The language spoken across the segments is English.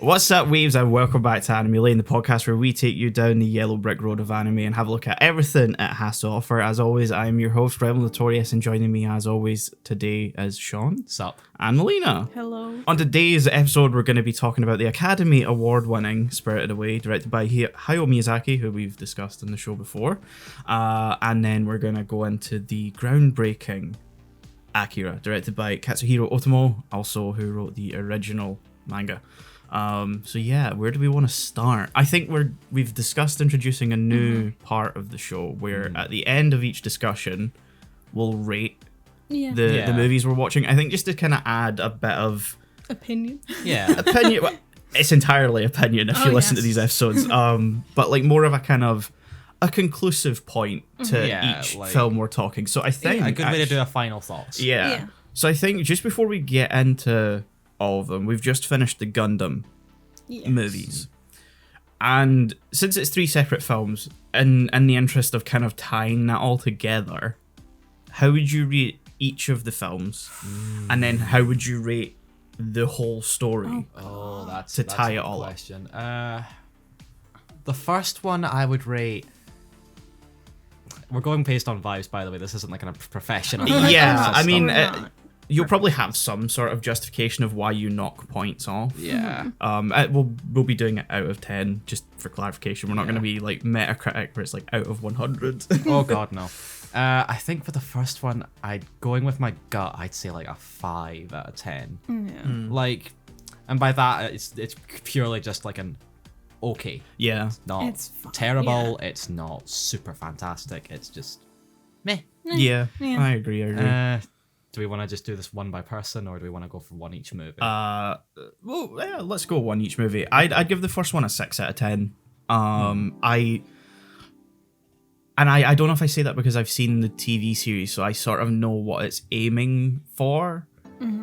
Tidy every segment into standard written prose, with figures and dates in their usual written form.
What's up, waves, and welcome back to Anime Lane, the podcast where we take you down the yellow brick road of anime and have a look at everything it has to offer. As always, I'm your host, Notorious, and joining me as always today is Shaun. Sup? And Melina. Hello. On today's episode, we're going to be talking about the Academy Award-winning Spirited Away, directed by Hayao Miyazaki, who we've discussed in the show before. And then we're going to go into the groundbreaking Akira, directed by Katsuhiro Otomo, also who wrote the original manga. So yeah, where do we want to start? I think we've discussed introducing a new part of the show where at the end of each discussion we'll rate the movies we're watching. I think just to kind of add a bit of opinion. Yeah. Opinion. Well, it's entirely opinion if you listen to these episodes. But like more of a kind of a conclusive point to each film we're talking. So I think a good way to do a final thoughts. Yeah. So I think just before we get into all of them, we've just finished the Gundam movies, and since it's three separate films, in the interest of kind of tying that all together, how would you rate each of the films, and then how would you rate the whole story? That's tie a it all up. question. The first one I would rate. We're going based on vibes, by the way. This isn't like a professional. Yeah, I mean. You'll probably have some sort of justification of why you knock points off. Yeah. We'll be doing it out of 10, just for clarification. We're not going to be like Metacritic where it's like out of 100. Oh god, no. I think for the first one, going with my gut, I'd say like a 5 out of 10. Yeah. Like, and by that, it's purely just like an okay. Yeah. It's not It's fine, terrible. It's not super fantastic. It's just meh. Yeah. I agree. Do we want to just do this one by person, or do we want to go for one each movie? Well, yeah, let's go one each movie. I'd give the first one a 6 out of 10. I don't know if I say that because I've seen the TV series, so I sort of know what it's aiming for.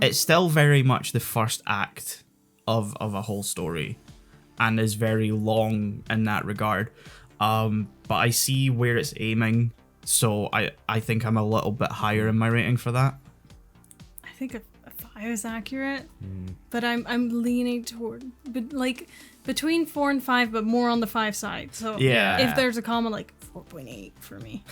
It's still very much the first act of a whole story, and is very long in that regard. But I see where it's aiming, so I think I'm a little bit higher in my rating for that. I think a 5 is accurate, but I'm leaning toward, but like between 4 and 5, but more on the 5 side. So Yeah. if there's a comma, like 4.8 for me.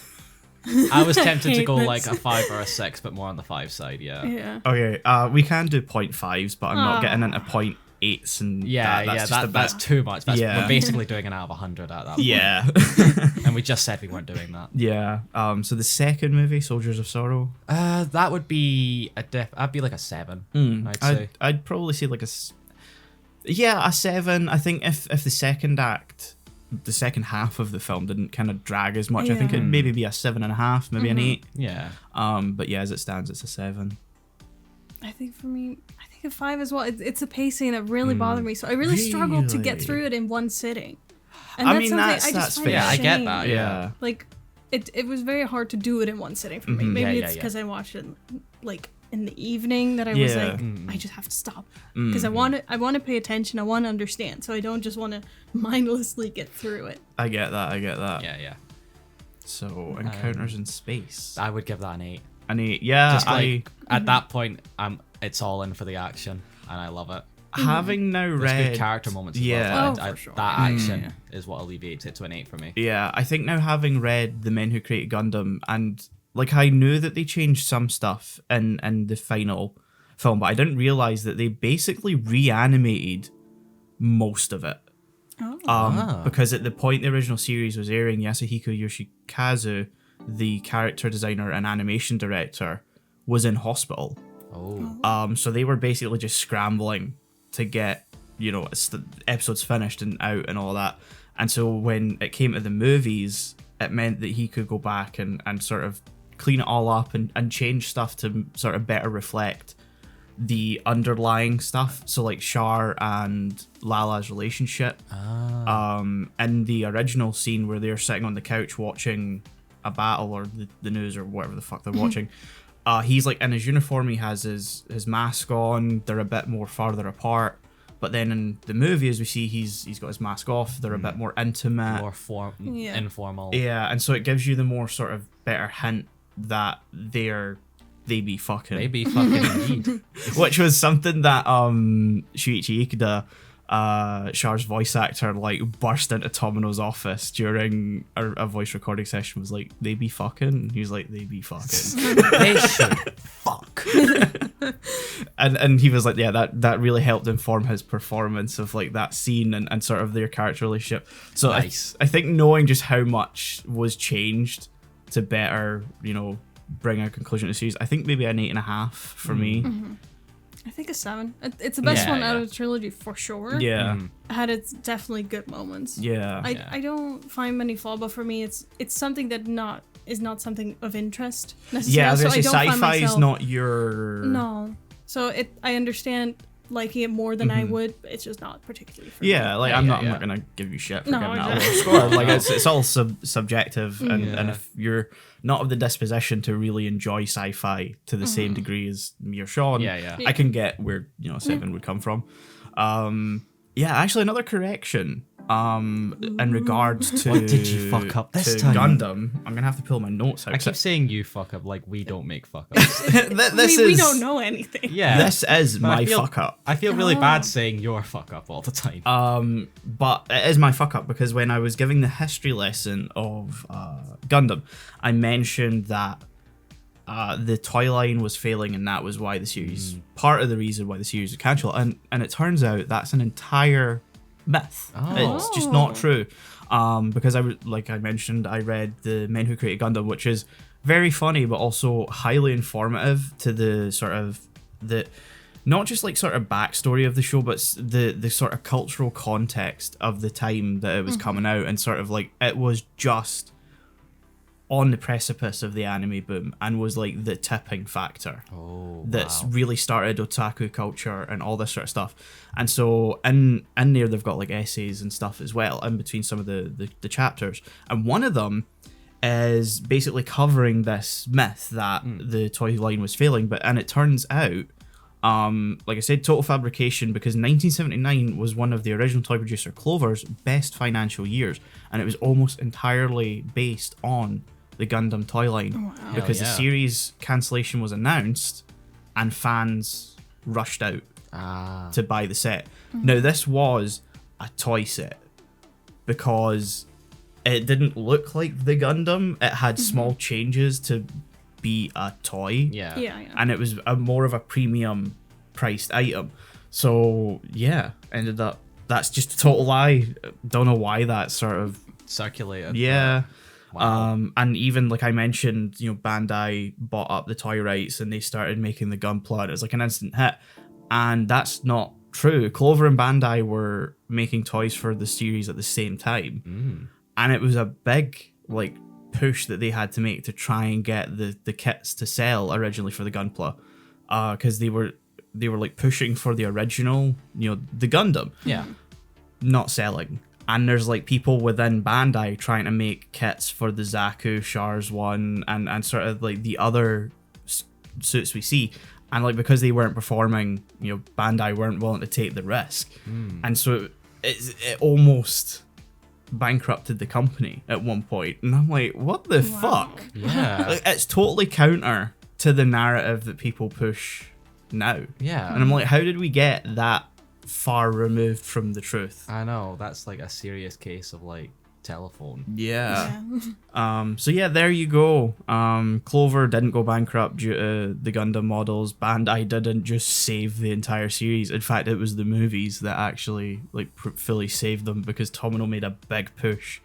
I was tempted to go hate like this. a 5 or a 6, but more on the 5 side, yeah. Yeah. Okay, we can do 0.5s, but I'm not getting into 0.8s and That's too much. We're basically doing an out of 100 at that point. Yeah. And we just said we weren't doing that. Yeah. So the second movie, Soldiers of Sorrow. That would be I'd be like a 7, I'd say. I'd probably say like a 7. I think if the second act, the second half of the film didn't kind of drag as much, I think it'd maybe be a 7.5, maybe an 8. Yeah. But yeah, as it stands, it's a 7. I think for me, I think a 5 as well. It's a pacing that really bothered me, so I really struggled to get through it in one sitting. And I that's mean, something that's I just find fair. a I get shame. that, Yeah. Like it was very hard to do it in one sitting for me. Maybe Yeah, it's yeah. because I watched it like in the evening that I was Yeah. like, I just have to stop because I want to pay attention. I want to understand, so I don't just want to mindlessly get through it. I get that. Yeah. So Encounters in Space. I would give that an 8. An 8. Yeah. Just like at that point, it's all in for the action, and I love it. Having now There's read good character moments as Yeah. well. Oh, for sure. That action is what alleviates it to an 8 for me. Yeah, I think now having read The Men Who Created Gundam, and like I knew that they changed some stuff in the final film, but I didn't realize that they basically reanimated most of it. Because at the point the original series was airing, Yasuhiko Yoshikazu, the character designer and animation director, was in hospital. So they were basically just scrambling to get, episodes finished and out and all that. And so when it came to the movies, it meant that he could go back and sort of clean it all up and change stuff to sort of better reflect the underlying stuff. So like Char and Lala's relationship. In the original scene where they're sitting on the couch watching a battle or the news or whatever the fuck they're watching, he's like in his uniform, he has his mask on, they're a bit more farther apart. But then in the movie, as we see, he's got his mask off. They're a bit more intimate, More informal. Yeah, and so it gives you the more sort of better hint that they be fucking. Maybe fucking indeed. Which was something that Shuichi Ikeda Char's voice actor like burst into Tomino's office during a voice recording session, was like, "They be fucking." And he was like, "They be fucking." They should fuck. and he was like, yeah, that really helped inform his performance of like that scene and sort of their character relationship. So Nice. I think knowing just how much was changed to better, bring a conclusion to the series, I think maybe an 8.5 for me. I think a 7. It's the best Yeah, one out yeah. of the trilogy for sure. Yeah. Had its definitely good moments. Yeah. I don't find many flaw, but for me, it's something that is not something of interest necessarily. Yeah, I was so gonna say I don't find sci-fi is myself, not your. No. So I understand liking it more than I would, but it's just not particularly for me. Yeah, like Yeah, I'm yeah, not. I'm yeah. not gonna give you shit for No, getting that low exactly. score. Like it's all subjective, and Yeah. if you're not of the disposition to really enjoy sci-fi to the same degree as me or Shaun, Yeah. I can get where 7 would come from. Yeah, actually, another correction. In regards to What did you fuck up this to time? Gundam, I'm gonna have to pull my notes out. I keep saying you fuck up like we don't make fuck ups. We don't know anything. Yeah. This is But I my feel- fuck up. I feel really bad saying your fuck up all the time. But it is my fuck up because when I was giving the history lesson of Gundam, I mentioned that the toy line was failing, and that was why the series, part of the reason why the series was cancelled. And it turns out that's an entire myth. Oh. It's just not true. Because like I mentioned, I read The Men Who Created Gundam, which is very funny, but also highly informative to the sort of not just like sort of backstory of the show, but the sort of cultural context of the time that it was coming out, and sort of like it was just on the precipice of the anime boom and was like the tipping factor that's really started otaku culture and all this sort of stuff. And so in there they've got like essays and stuff as well in between some of the chapters, and one of them is basically covering this myth that the toy line was failing, and it turns out, like I said, total fabrication, because 1979 was one of the original toy producer Clover's best financial years, and it was almost entirely based on the Gundam toy line, because the series cancellation was announced and fans rushed out to buy the set. Now this was a toy set because it didn't look like the Gundam. It had small changes to be a toy. Yeah. And it was more of a premium priced item. So yeah, ended up, that's just a total lie. Don't know why that sort of Circulated. yeah. Wow. And even like I mentioned, Bandai bought up the toy rights and they started making the Gunpla. It was like an instant hit, and that's not true. Clover and Bandai were making toys for the series at the same time, and it was a big like push that they had to make to try and get the kits to sell originally for the Gunpla, because they were like pushing for the original, the Gundam, not selling. And there's like people within Bandai trying to make kits for the Zaku, Char's one, and sort of like the other suits we see. And like because they weren't performing, Bandai weren't willing to take the risk. And so it almost bankrupted the company at one point. And I'm like, what the fuck? Yeah. Like, it's totally counter to the narrative that people push now. Yeah. And I'm like, how did we get that far removed from the truth? I know, that's like a serious case of like telephone. Yeah. So yeah, there you go. Clover didn't go bankrupt due to the Gundam models. Bandai didn't just save the entire series. In fact, it was the movies that actually like fully saved them, because Tomino made a big push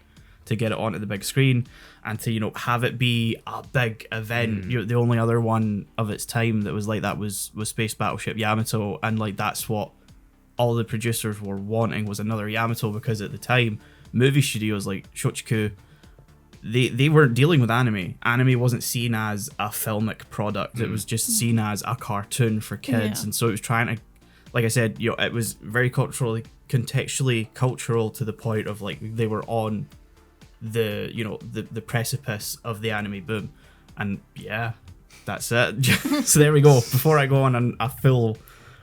to get it onto the big screen and to have it be a big event. The only other one of its time that was like that was Space Battleship Yamato, and like that's what all the producers were wanting, was another Yamato, because at the time movie studios like Shochiku, they weren't dealing with anime. Anime wasn't seen as a filmic product. It was just seen as a cartoon for kids. And so it was trying to, like I said, it was very contextually cultural to the point of like they were on the precipice of the anime boom. And yeah, that's it. So there we go. Before I go on a full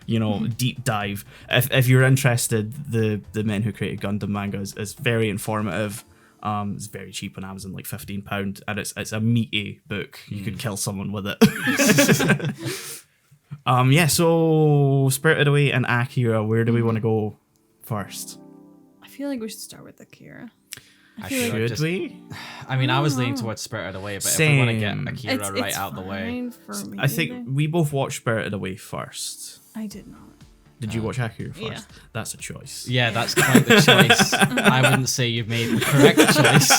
deep dive, if you're interested, the Men Who Created Gundam manga is very informative. It's very cheap on Amazon, like £15, and it's a meaty book. You could kill someone with it. So Spirited Away and Akira, where do we want to go first? I feel like we should start with Akira. I feel like- should Should we? I mean, I was leaning know. towards Spirited Away, but if we want to get Same. Akira right out the way, fine for me. I think we both watched Spirited Away first. I did not. Did you watch Akira first? Yeah. That's a choice. yeah, that's quite the choice. I wouldn't say you've made the correct choice.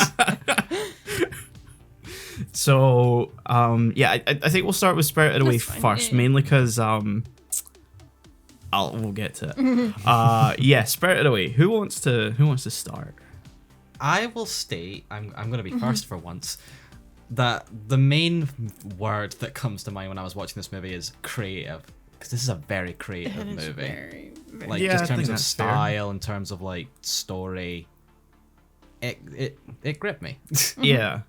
So, yeah, I think we'll start with Spirited Away That's fine, first, yeah. mainly because we'll get to it. Yeah, Spirited Away. Who wants to start? I will state, I'm going to be first for once, that the main word that comes to mind when I was watching this movie is creative. Because this is a very creative It is movie. very, very. Like, Yeah, just I in terms think of that's fair. style, in terms of, like, story. It gripped me. Yeah.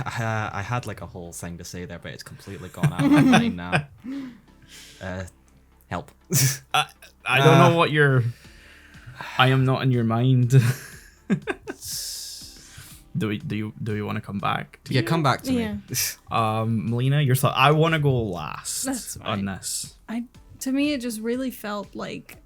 I had, like, a whole thing to say there, but it's completely gone out of my mind now. Help. I don't know what you're. I am not in your mind. Do we want to come back? To Yeah, you? come back to Yeah. me. Melina, your thought. I want to go last That's on fine. this. To me, it just really felt like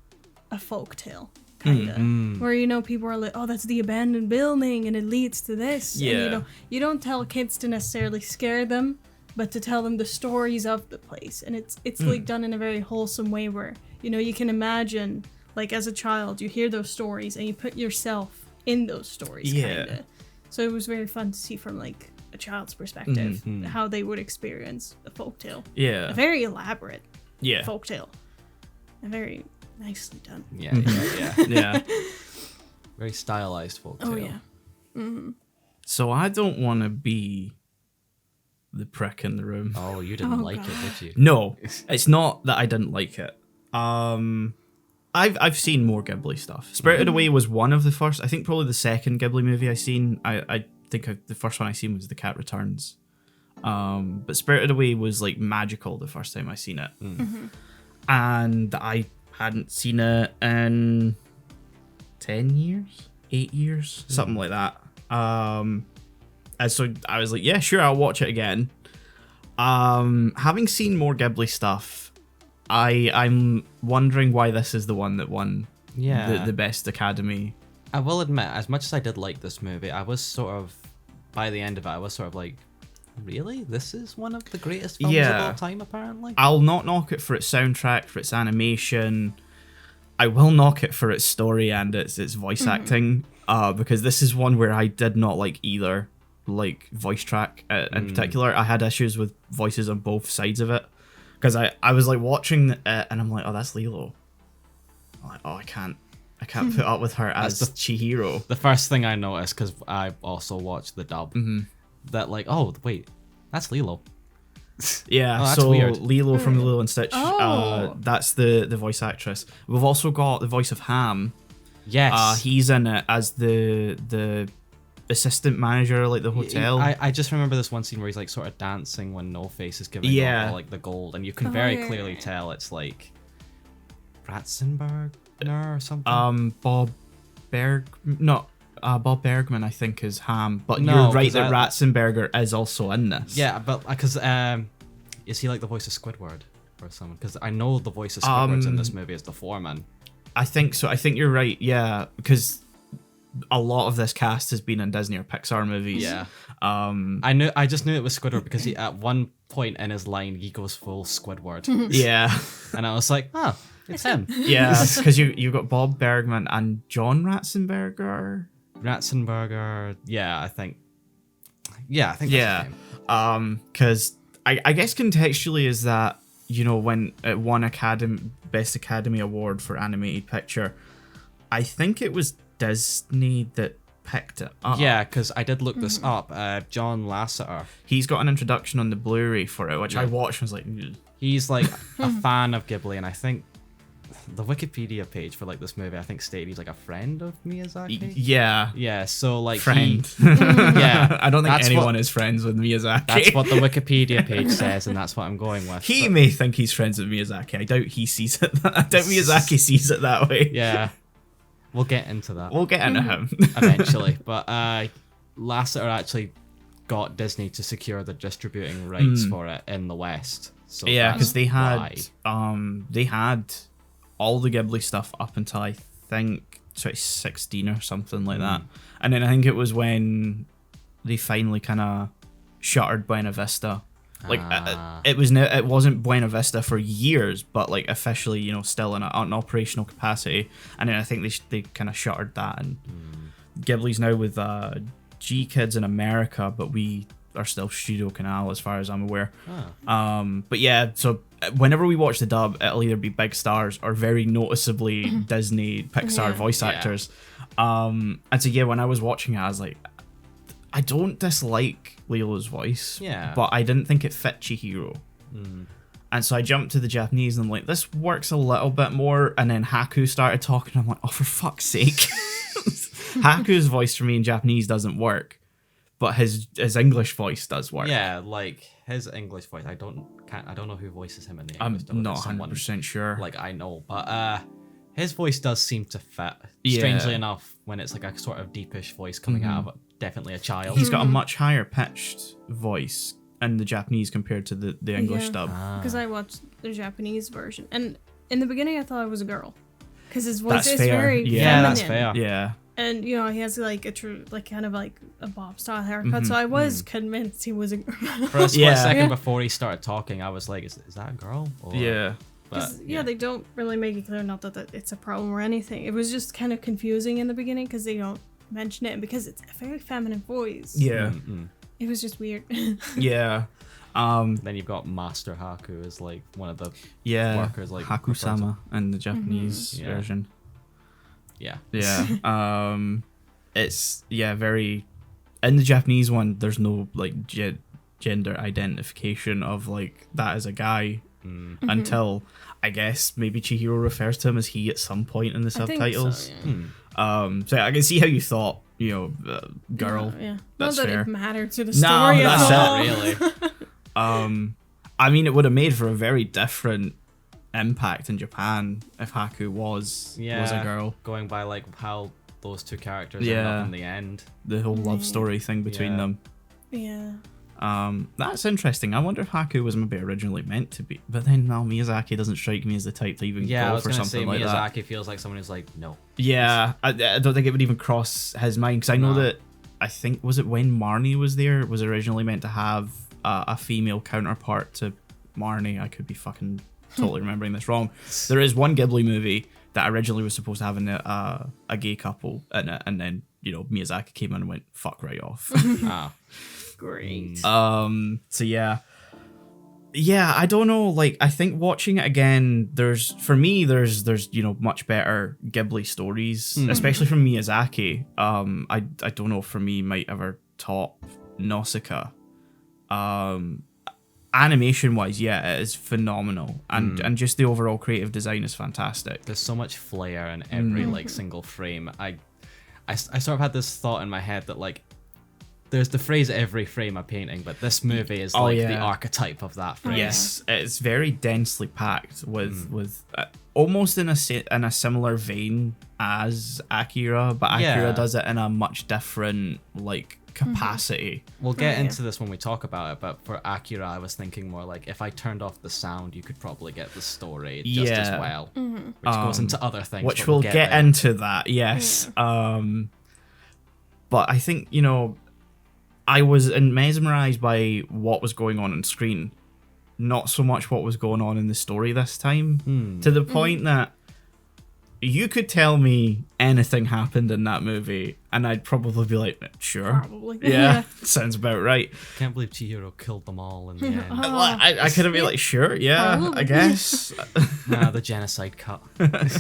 a folktale, kind of, where people are like, "Oh, that's the abandoned building, and it leads to this." Yeah. And, you don't tell kids to necessarily scare them, but to tell them the stories of the place, and it's like done in a very wholesome way, where you can imagine, like as a child, you hear those stories and you put yourself in those stories, Yeah. kind of. So it was very fun to see from like a child's perspective how they would experience a folktale. Yeah. A very elaborate Yeah. folktale. And very nicely done. Yeah, yeah, yeah. Yeah. Very stylized folktale. Oh yeah. So I don't want to be the prick in the room. Oh, you didn't Oh, like God. it, did you? No, it's not that I didn't like it. I've seen more Ghibli stuff. Spirited Away was one of the first. I think probably the second Ghibli movie I seen. I think the first one I seen was The Cat Returns. But Spirited Away was like magical the first time I seen it, and I hadn't seen it in 10 years, 8 years, something like that. And so I was like, yeah, sure, I'll watch it again. Having seen more Ghibli stuff, I'm wondering why this is the one that won Yeah. the best Academy. I will admit, as much as I did like this movie, I was sort of, by the end of it, I was sort of like, really? This is one of the greatest films Yeah. of all time, apparently? I'll not knock it for its soundtrack, for its animation. I will knock it for its story and its voice acting, because this is one where I did not like either, like voice track in particular. I had issues with voices on both sides of it, because I was like watching it and I'm like, oh, that's Lilo. I'm like, oh, I can't put up with her as Chihiro. The first thing I noticed, because I also watched the dub, that like, oh, wait, that's Lilo. Yeah, Oh, that's so weird. Lilo from Lilo and Stitch, Oh. that's the voice actress. We've also got the voice of Ham. Yes. He's in it as the assistant manager, like the hotel. I just remember this one scene where he's like sort of dancing when No Face is giving Yeah. off like the gold, and you can Oh, very yeah, clearly yeah. tell it's like Ratzenberger or something. Bob Bergman, I think, is Ham, but No, you're right 'cause that Ratzenberger is also in this. Yeah, but because is he like the voice of Squidward or something? Because I know the voice of Squidward's in this movie is the foreman. I think so. I think you're right. Yeah, because a lot of this cast has been in Disney or Pixar movies. Yeah. I just knew it was Squidward because he at one point in his line he goes full Squidward, Yeah. and I was like, oh, it's him. Yeah, because you've got Bob Bergman and John Ratzenberger. Ratzenberger. Yeah, I think that's his Yeah, name. because I guess contextually is that, when it won Best Academy Award for Animated Picture, I think it was Disney that picked it up. Yeah, because I did look this up. John Lasseter. He's got an introduction on the Blu-ray for it, which I watched and was like, "Ugh." He's like a fan of Ghibli, and I think the Wikipedia page for like this movie, I think stated he's like a friend of Miyazaki. Yeah, Yeah, so like friend. yeah, I don't think that's anyone what- is friends with Miyazaki. That's what the Wikipedia page says, and that's what I'm going with. He but- may think he's friends with Miyazaki. I doubt he sees it. I doubt Miyazaki sees it that way. Yeah, we'll get into that We'll get into him. eventually. But Lasseter actually got Disney to secure the distributing rights for it in the West. So Yeah, that's because they why. had all the Ghibli stuff up until I think 2016 or something like that. And then I think it was when they finally kind of shuttered Buena Vista. Like it wasn't Buena Vista for years, but like officially, you know, still in an operational capacity. And then I think they kind of shuttered that. And Ghibli's now with G Kids in America, but we are still Studio Canal as far as I'm aware. But yeah, so whenever we watch the dub, it'll either be big stars or very noticeably Disney Pixar voice actors. And so yeah, when I was watching it, I was like, I don't dislike Lilo's voice, but I didn't think it fit Chihiro. And so I jumped to the Japanese and I'm like, this works a little bit more. And then Haku started talking. I'm like, oh, for fuck's sake. Haku's voice for me in Japanese doesn't work, but his English voice does work. Yeah, like his English voice. I don't know who voices him in the English. I'm not 100% sure. Like I know, but his voice does seem to fit. Strangely enough, when it's like a sort of deepish voice coming out of definitely a child. He's got a much higher pitched voice in the Japanese compared to the English dub. Because I watched the Japanese version, and in the beginning I thought it was a girl, because his voice is fair. very feminine. Yeah, that's fair. Yeah. And you know, he has like a true, like kind of like a bob style haircut, so I was convinced he was a girl. For a split second before he started talking, I was like, is that a girl? Or... Yeah. But, they don't really make it clear, not that it's a problem or anything. It was just kind of confusing in the beginning because they don't mention it, and because it's a very feminine voice. Yeah. It was just weird. Yeah. Then you've got Master Haku as like one of the workers, like Haku-sama in the Japanese version. Yeah. Yeah. It's very in the Japanese one. There's no like gender identification of like that as a guy until I guess maybe Chihiro refers to him as he at some point in the subtitles. I think so, yeah. So I can see how you thought, you know, girl. Yeah. That's not that fair. it mattered to the No, story that's at all. Really. I mean, it would have made for a very different impact in Japan if Haku was a girl. Going by like how those two characters end up in the end. The whole love story thing between them. Yeah. That's interesting. I wonder if Haku was maybe originally meant to be, but then no, Miyazaki doesn't strike me as the type to even go for something like that. Miyazaki feels like someone who's like, no. Yeah, I don't think it would even cross his mind, because I know that, I think, was it when Marnie was there, it was originally meant to have a female counterpart to Marnie. I could be fucking totally remembering this wrong. There is one Ghibli movie that originally was supposed to have a gay couple in it, and then, you know, Miyazaki came in and went, fuck right off. Great. So yeah, I don't know, like, I think watching it again, there's you know, much better Ghibli stories, especially from Miyazaki. I don't know, for me, might ever top Nausicaa. Animation wise, yeah, it is phenomenal, and just the overall creative design is fantastic. There's so much flair in every like single frame. I sort of had this thought in my head that like, there's the phrase every frame a painting, but this movie is like the archetype of that phrase. Yes, it's very densely packed with almost in a similar vein as Akira, but Akira does it in a much different like capacity. We'll get into this when we talk about it, but for Akira, I was thinking more like, if I turned off the sound, you could probably get the story just as well, which goes into other things. Which we'll get into that, yes. But I think, you know, I was mesmerized by what was going on screen, not so much what was going on in the story this time, to the point that you could tell me anything happened in that movie and I'd probably be like, sure. Probably. Yeah, sounds about right. Can't believe Chihiro killed them all in the end. I could have been like, sure, yeah, Probably. I guess. The genocide cut. I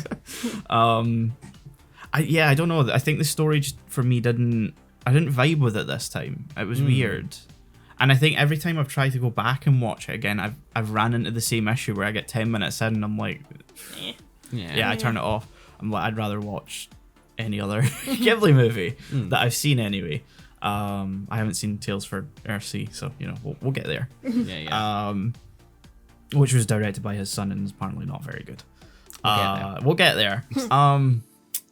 don't know. I think the story just, for me, I didn't vibe with it this time. It was weird. And I think every time I've tried to go back and watch it again, I've ran into the same issue where I get 10 minutes in and I'm like, I turn it off. I'm like, I'd rather watch any other Ghibli movie that I've seen anyway. I haven't seen Tales for Earthsea, so, you know, we'll get there. Which was directed by his son and is apparently not very good. We'll get there.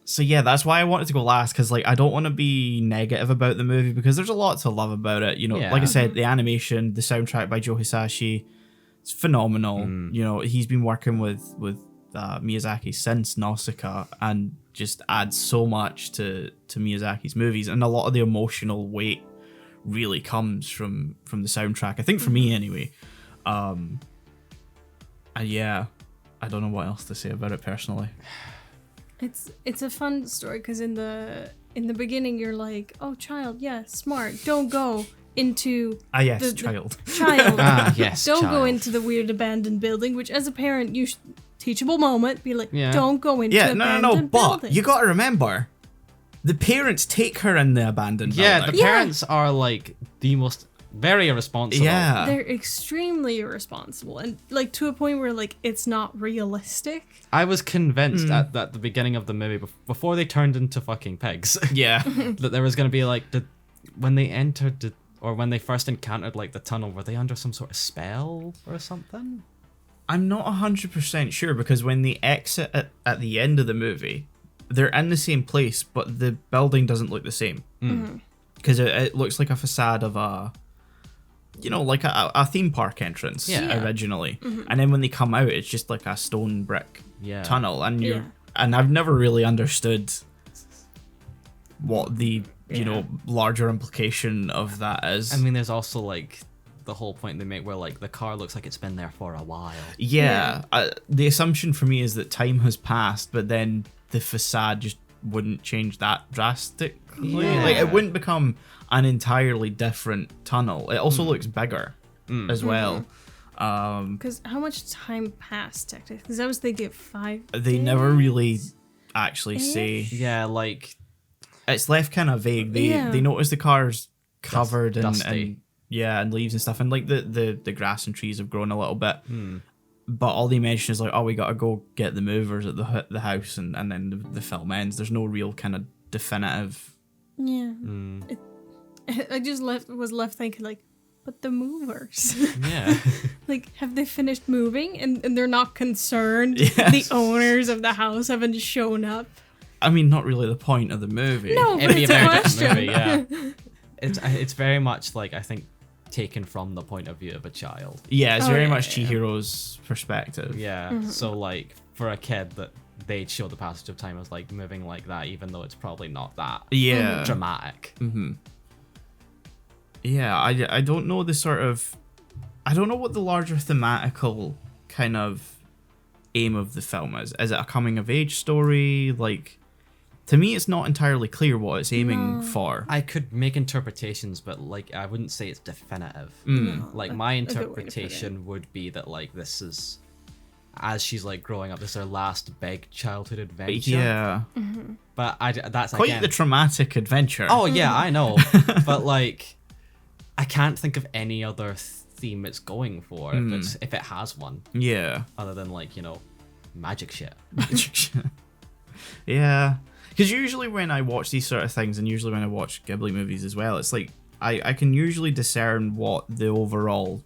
So yeah, that's why I wanted to go last, because like I don't want to be negative about the movie, because there's a lot to love about it. You know, like I said, the animation, the soundtrack by Joe Hisashi, it's phenomenal. You know, he's been working with Miyazaki since Nausicaa, and just adds so much to Miyazaki's movies, and a lot of the emotional weight really comes from the soundtrack. I think for me anyway. And yeah, I don't know what else to say about it personally. It's a fun story because in the beginning you're like, oh, child, yeah, smart, don't go into yes, child. Child. Yes, don't child. go into the weird abandoned building, which as a parent you teachable moment, be like, Yeah. don't go into Yeah, abandoned but buildings. you got to remember, the parents take her in the abandoned Yeah, building. the parents are like the most very irresponsible. Yeah. They're extremely irresponsible, and like to a point where like it's not realistic. I was convinced at the beginning of the movie, before they turned into fucking pigs, Yeah. that there was going to be like, when they entered or when they first encountered like the tunnel, were they under some sort of spell or something? I'm not 100% sure, because when they exit at the end of the movie, they're in the same place, but the building doesn't look the same. Because it looks like a facade of like a theme park entrance originally. And then when they come out, it's just like a stone brick tunnel. And and I've never really understood what the larger implication of that is. I mean, there's also like the whole point they make where like the car looks like it's been there for a while. Yeah. The assumption for me is that time has passed, but then the facade just wouldn't change that drastically. Yeah. Like, it wouldn't become an entirely different tunnel. It also looks bigger as well. Because how much time passed technically? Because I was thinking of 5 They days? never really actually say. Yeah, like It's left kind of vague. Yeah. They notice the car's covered dusty. and leaves and stuff, and like the grass and trees have grown a little bit. But all they mention is like, oh, we gotta go get the movers at the house, and then the film ends. There's no real kind of definitive. Yeah. I just was left thinking like, but the movers. yeah. Like, have they finished moving and they're not concerned? Yes. The owners of the house haven't shown up. I mean, not really the point of the movie. No, but It'd be a it's a very different question. movie, yeah. It's very much like, I think, taken from the point of view of a child. Yeah, it's Oh, very yeah, much yeah. Chihiro's perspective. Yeah. So like for a kid that they'd show the passage of time as like moving like that, even though it's probably not that Yeah. dramatic. Yeah, I don't know the sort of... I don't know what the larger thematical kind of aim of the film is. Is it a coming-of-age story? Like, to me, it's not entirely clear what it's aiming for. I could make interpretations, but like I wouldn't say it's definitive. Like my a good way to put it. interpretation would be that like this is, as she's like growing up, this is her last big childhood adventure. Yeah. But that's Quite again. the traumatic adventure. Oh yeah, I know. But like, I can't think of any other theme it's going for if it has one, Yeah. other than like magic shit. Yeah. Because usually when I watch these sort of things, and usually when I watch Ghibli movies as well, it's like I can usually discern what the overall,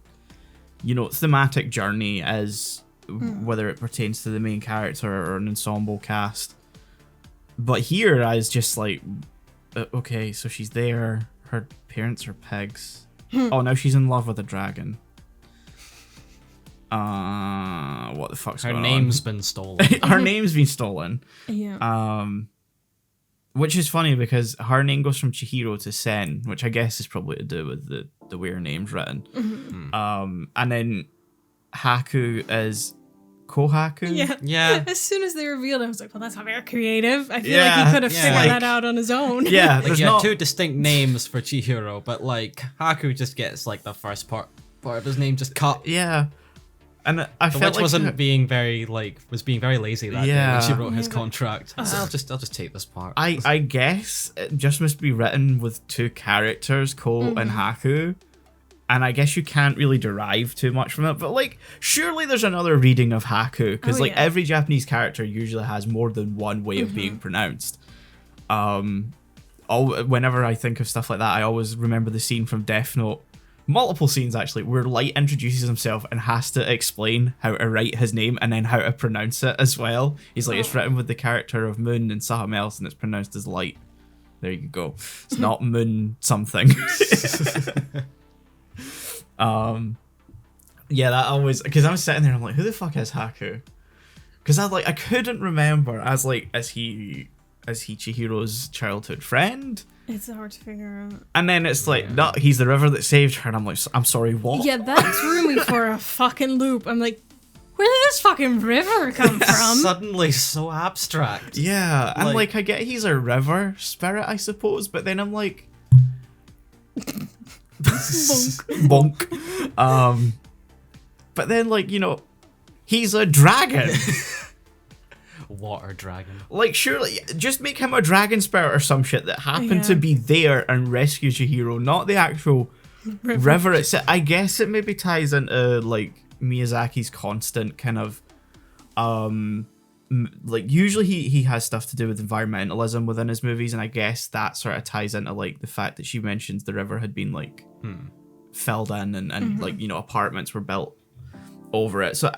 thematic journey is, whether it pertains to the main character or an ensemble cast. But here, I was just like, okay, so she's there, her parents are pigs. Oh, now she's in love with a dragon. What the fuck's Her going name's been stolen. on? Her name's been stolen. Yeah. Which is funny because her name goes from Chihiro to Sen, which I guess is probably to do with the way her name's written. And then Haku is Kohaku. Yeah. Yeah. As soon as they revealed it, I was like, well, that's not very creative. I feel like Yeah, he could have yeah. figured Like- that out on his own. Yeah, Like there's you had not... two distinct names for Chihiro, but like Haku just gets like the first part of his name just cut. Yeah. And I The felt witch like... wasn't being very was being very lazy that day Yeah. when she wrote his contract. I'll just take this part. I guess it just must be written with two characters, Ko and Haku. And I guess you can't really derive too much from it. But, like, surely there's another reading of Haku. Because, Oh, like, yeah. every Japanese character usually has more than one way of being pronounced. Whenever I think of stuff like that, I always remember the scene from Death Note. Multiple scenes, actually, where Light introduces himself and has to explain how to write his name and then how to pronounce it as well. He's like, it's written with the character of Moon and something else, and it's pronounced as Light. There you go. It's not Moon something. Yeah, that always... Because I'm sitting there, I'm like, who the fuck is Haku? because I couldn't remember as he Chihiro's childhood friend. It's hard to figure out. And then it's like, no, he's the river that saved her, and I'm like, I'm sorry, what? Yeah, that threw me for a fucking loop. I'm like, where did this fucking river come from? Suddenly so abstract. Yeah, and like I get he's a river spirit, I suppose, but then I'm like, bonk. But then like, you know, he's a dragon. Water dragon. Like, surely, just make him a dragon spirit or some shit that happened to be there and rescue Chihiro, not the actual river itself. I guess it maybe ties into, like, Miyazaki's constant kind of, like, usually he has stuff to do with environmentalism within his movies, and I guess that sort of ties into, like, the fact that she mentions the river had been, like, filled in and like, you know, apartments were built over it. So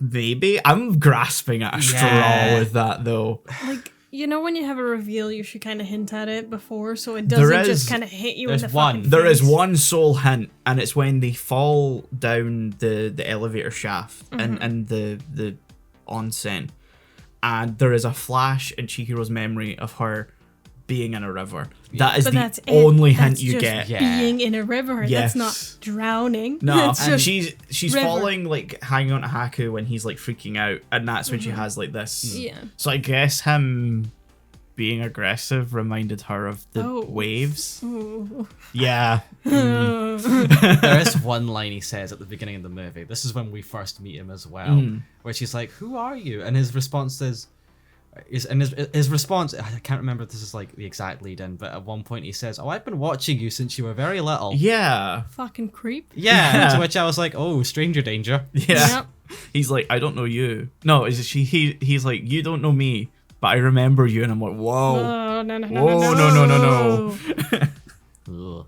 maybe I'm grasping at a straw with that, though. Like, you know, when you have a reveal, you should kind of hint at it before, so it doesn't just kind of hit you in the fucking face. There is one sole hint, and it's when they fall down the elevator shaft and the onsen, and there is a flash in Chihiro's memory of her being in a river. That is the only hint you get. Being in a river. Yes. That's not drowning. No, that's and just she's falling, like, hanging on to Haku when he's, like, freaking out, and that's when she has, like, this. Yeah. So I guess him being aggressive reminded her of the waves. Ooh. Yeah. There is one line he says at the beginning of the movie. This is when we first meet him as well, where she's like, "Who are you?" And his response is, his response, I can't remember if this is like the exact lead in, but at one point he says, "Oh, I've been watching you since you were very little." Yeah. Fucking creep. Yeah. To which I was like, "Oh, stranger danger." Yeah. Yep. He's like, "I don't know you." No, he's like, "You don't know me, but I remember you." And I'm like, whoa. Oh, no. No. Ugh.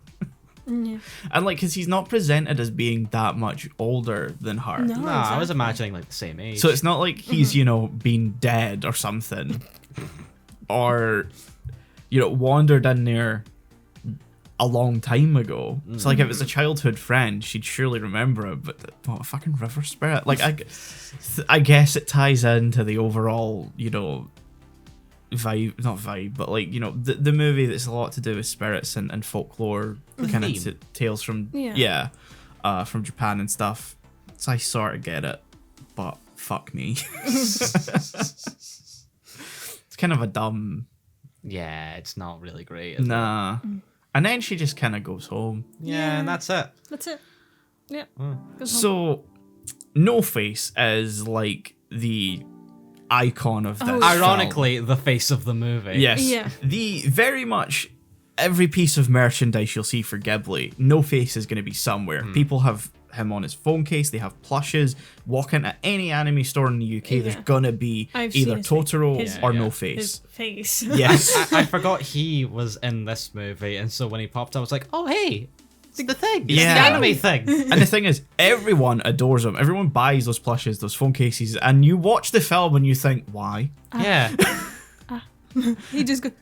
Yeah. And like, because he's not presented as being that much older than her. No, Nah, I was exactly. imagining like the same age. So it's not like he's, you know, been dead or something. Or, you know, wandered in there a long time ago. So like, if it's a childhood friend, she'd surely remember it, but a fucking river spirit. Like, I guess it ties into the overall, you know, not vibe, but like, you know, the movie that's a lot to do with spirits and folklore, kind of tales from from Japan and stuff. So I sort of get it, but fuck me. It's kind of a dumb. Yeah, it's not really great. Is Nah. And then she just kind of goes home. Yeah, and that's it. That's it. Yeah. So, No Face is like the icon of this. Ironically, the face of the movie. Yes. Yeah. The very much every piece of merchandise you'll see for Ghibli, No Face is going to be somewhere. People have him on his phone case, they have plushes. Walk into any anime store in the UK, there's going to be either Totoro or No Face. His face. Yes. I forgot he was in this movie, and so when he popped up, I was like, oh, hey, it's the thing. It's Yeah. the anime thing. And the thing is, everyone adores him. Everyone buys those plushes, those phone cases, and you watch the film and you think, why? Yeah. He just goes,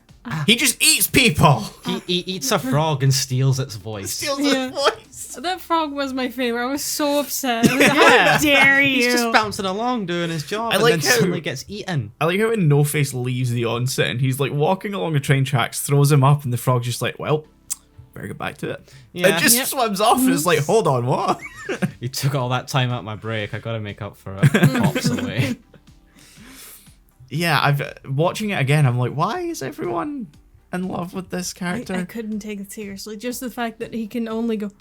He just eats people. He eats a frog and steals its voice. Steals Yeah. his voice. that frog was my favorite. I was so upset. I was like, how dare you? He's just bouncing along doing his job, and like then how- suddenly gets eaten. I like how when No Face leaves the onset and he's like walking along the train tracks, throws him up, and the frog's just like, well, better get back to it. Yeah. It just swims off and it's like, hold on, what? He took all that time out my break. I gotta make up for it. Pops away. Yeah, watching it again, I'm like, why is everyone in love with this character? I couldn't take it seriously. Just the fact that he can only go,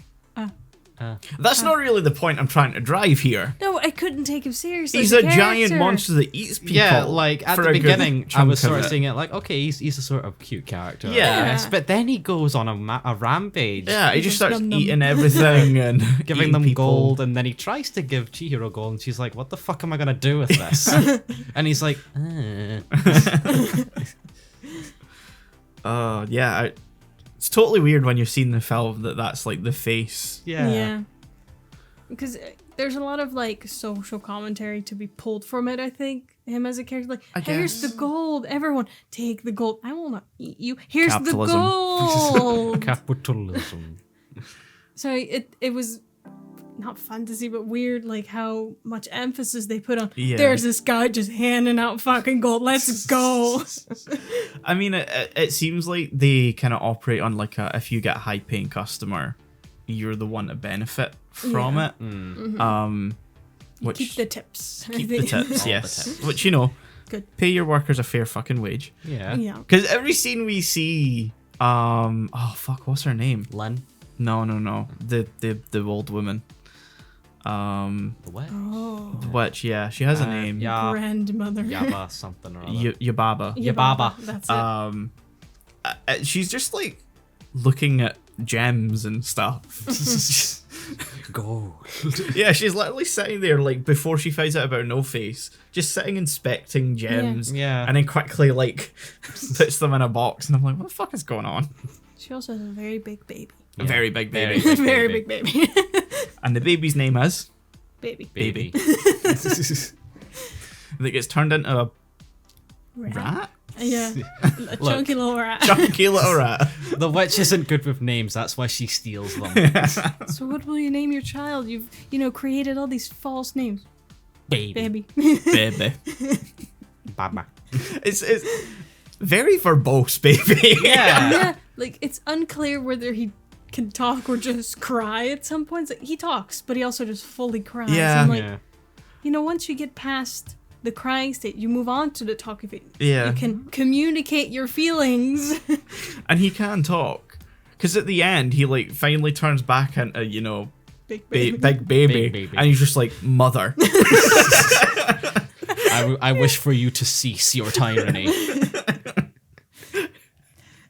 That's not really the point I'm trying to drive here. no, I couldn't take him seriously. He's as a giant monster that eats people. Yeah, like at for the a good beginning, I chunk was sort of of it. seeing it like, okay, he's a sort of cute character. Yeah. Yes, but then he goes on a rampage. Yeah, he just starts Nom nom. eating everything and Giving eating them people. gold, and then he tries to give Chihiro gold, and she's like, "What the fuck am I gonna do with this?" And he's like, Yeah, it's totally weird when you've seen the film that's like the face. Yeah. Because there's a lot of like social commentary to be pulled from it, I think. Him as a character, like, here's the guess. gold. Everyone, take the gold. I will not eat you. Here's Capitalism. the gold. Capitalism. So it was not fantasy, but weird, like how much emphasis they put on. Yeah. There's this guy just handing out fucking gold. Let's go. I mean, it seems like they kind of operate on like if you get a high paying customer, you're the one to benefit from it. Which Keep the tips. keep the tips, All yes. the tips. Which, you know, Good. pay your workers a fair fucking wage. Yeah. Yeah. Because every scene we see, oh fuck, what's her name? Len. No, the old woman. The what? Oh. The witch, yeah, she has a name. Yeah. Grandmother. Yaba something or other. Yababa. Yababa. That's it. She's just like looking at gems and stuff. Gold. Yeah, she's literally sitting there like before she finds out about No Face, just sitting inspecting gems. Yeah. And then quickly like puts them in a box, and I'm like, what the fuck is going on? She also has a very big baby. A very big baby. Very Very big big baby. And the baby's name is Baby. Baby. that gets turned into a rat? Yeah. A chunky little rat. Chunky little rat. The witch isn't good with names. That's why she steals them. So what will you name your child? You've, created all these false names. Baby. Baby. Baby. Baba. It's very verbose, baby. Yeah. Yeah. Like, it's unclear whether he can talk or just cry at some points. Like, he talks, but he also just fully cries. Yeah. I'm like, Yeah. Once you get past the crying state, you move on to the talking phase. Yeah. You can communicate your feelings. And he can talk. Because at the end, he like finally turns back into, Big baby. big baby. Big baby. And he's just like, mother. I wish for you to cease your tyranny.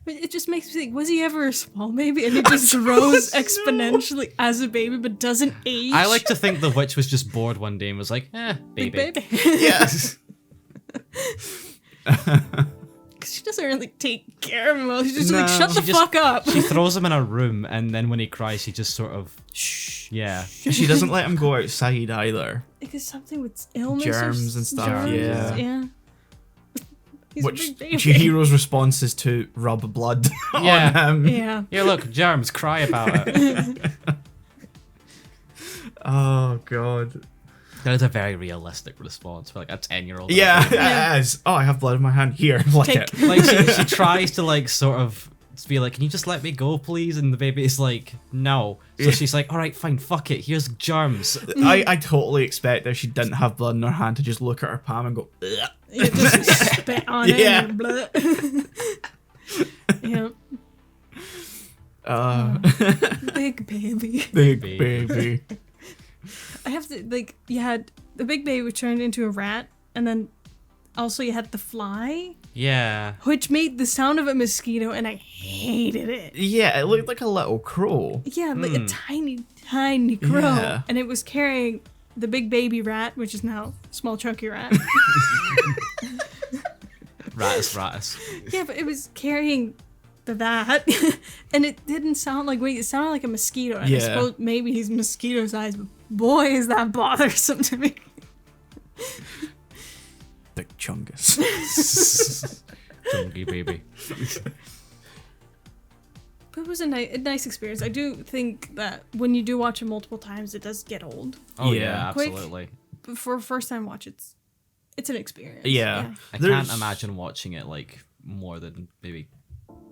But it just makes me think, was he ever a small baby and he just grows exponentially as a baby but doesn't age? I like to think the witch was just bored one day and was like, Big baby. baby. Yes. Because she doesn't really take care of him well. She's just like, No. shut the She just- fuck up. She throws him in a room and then when he cries, she just sort of, Shh. yeah. She doesn't let him go outside either. Because something with illness Germs or and stuff, germs, yeah. He's a Which big baby. Chihiro's response is to rub blood Yeah. on him. Yeah. Here, look, germs, cry about it. Oh, God. That is a very realistic response for like a 10-year-old. Yeah, Yeah. it is. Oh, I have blood in my hand. Here, lick Take- it. Like she tries to like sort of be like, can you just let me go, please? And the baby is like, no. So she's like, all right, fine, fuck it. Here's germs. I totally expect that she didn't have blood in her hand to just look at her palm and go, ugh. You just spit on it Yeah. and blah. Yeah. Big baby. Big Baby. baby. I have to, like, you had the big baby which turned into a rat, and then also you had the fly, Yeah. which made the sound of a mosquito, and I hated it. Yeah, it looked like a little crow. Yeah, like a tiny, tiny crow. Yeah. And it was carrying the big baby rat, which is now small chunky rat. Ratus. Yeah, but it was carrying that, and it didn't sound like it sounded like a mosquito. And I Yeah. suppose maybe he's mosquito sized, but boy, is that bothersome to me. Big chungus. Chunky baby. But it was a nice experience. I do think that when you do watch it multiple times, it does get old. Oh Yeah. yeah, Quick. absolutely. But for a first time watch, it's an experience. Yeah. I There's- can't imagine watching it like more than maybe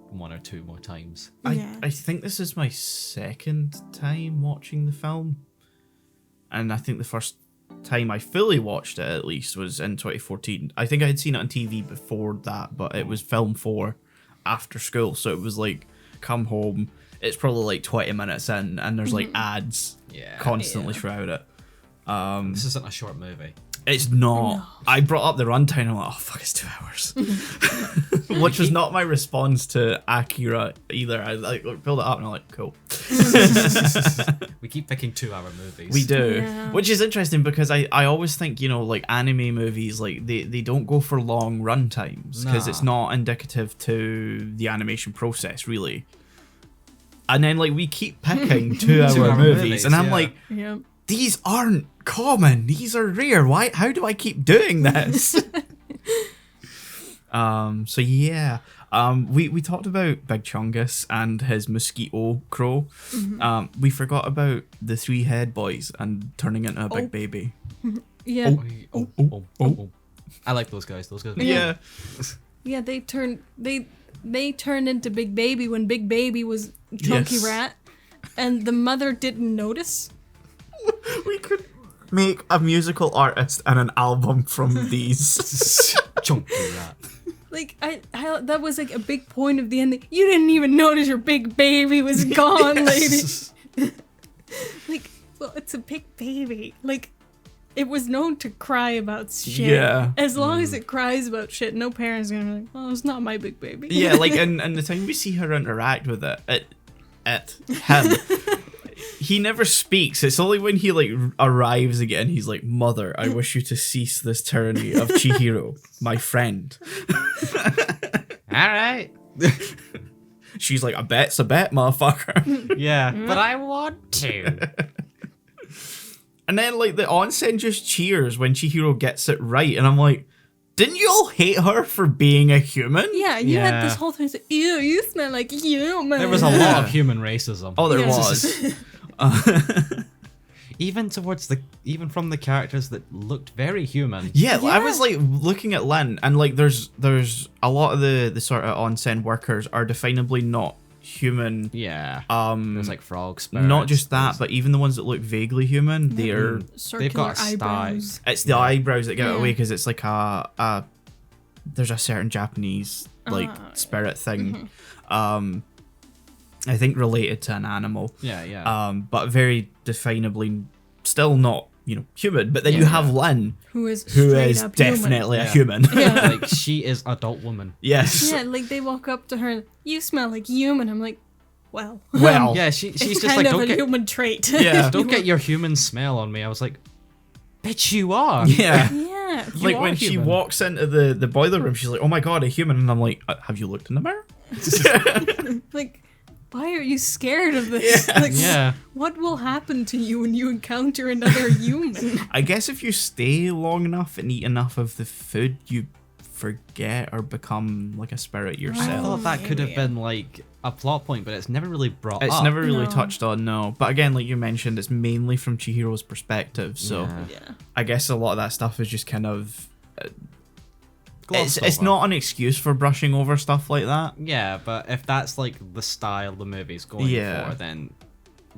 one or two more times. Yeah. I think this is my second time watching the film. And I think the first time I fully watched it, at least, was in 2014. I think I had seen it on TV before that, but it was film for after school. So it was like, come home, it's probably like 20 minutes in, and there's like ads Yeah. constantly Yeah. throughout it. This isn't a short movie. It's not. I brought up the runtime and I'm like, oh fuck, it's 2 hours. Which was not my response to Akira either. I like pulled it up and I'm like, cool. We keep picking 2-hour movies. We do. Yeah. Which is interesting because I always think, like anime movies, like they don't go for long run times because it's not indicative to the animation process, really. And then like we keep picking 2-hour 2-hour movies, movies, and I'm yeah. like, Yeah. these aren't common. These are rare. Why? How do I keep doing this? So yeah. We talked about Big Chungus and his mosquito crow. We forgot about the 3 head boys and turning into a big baby. Yeah. Oh. I like those guys. Yeah. Yeah, they turned into Big Baby when Big Baby was Chunky Yes. Rat, and the mother didn't notice. We could make a musical artist and an album from these. Chunky rat. Like I that was like a big point of the ending. You didn't even notice your big baby was gone, lady. Like, well, it's a big baby. Like, it was known to cry about shit. Yeah. As long as it cries about shit, no parent's gonna be like, "Oh, it's not my big baby." Yeah, like, and the time we see her interact with him, he never speaks. It's only when he, like, arrives again, he's like, "Mother, I wish you to cease this tyranny of Chihiro, my friend." All right. She's like, "A bet's a bet, motherfucker." Yeah, but I want to. And then, like, the onsen just cheers when Chihiro gets it right, and I'm like, didn't you all hate her for being a human? Yeah, you had Yeah. this whole thing. Like, ew, you smell like human. There was a lot of human racism. Oh, there Yeah. was. Even from the characters that looked very human. Yeah, I Yeah. was like looking at Lynn, and like there's a lot of the sort of onsen workers are definably not human. Yeah. There's like frog spirits. Not just that, but even the ones that look vaguely human, they're Circular got eyebrows. it's the eyebrows that get it Yeah. away because it's like there's a certain Japanese like spirit thing, I think related to an animal. Yeah. But very definably still not, human. But then you Yeah. have Lynn, Who is who straight is up human. definitely a Yeah. human. Yeah. Like, she is adult woman. Yes. Yeah, like they walk up to her and, "You smell like human." I'm like, well. Well. Yeah, she's It's just kind like, of don't a get, human trait. Yeah. don't get your human smell on me. I was like, bitch, you are. Yeah. Yeah. You Like are when she human. walks into the boiler room, she's like, "Oh my god, a human!" And I'm like, "Have you looked in the mirror?" Like, why are you scared of this? Like, Yeah. what will happen to you when you encounter another human? I guess if you stay long enough and eat enough of the food, you forget or become like a spirit I yourself. thought that could have maybe. been like a plot point, but it's never really brought It's up. never really No. touched on, no. But again, like you mentioned, it's mainly from Chihiro's perspective, so Yeah. Yeah. I guess a lot of that stuff is just kind of Glossed it's over. not an excuse for brushing over stuff like that. Yeah, but if that's like the style the movie's going Yeah. for, then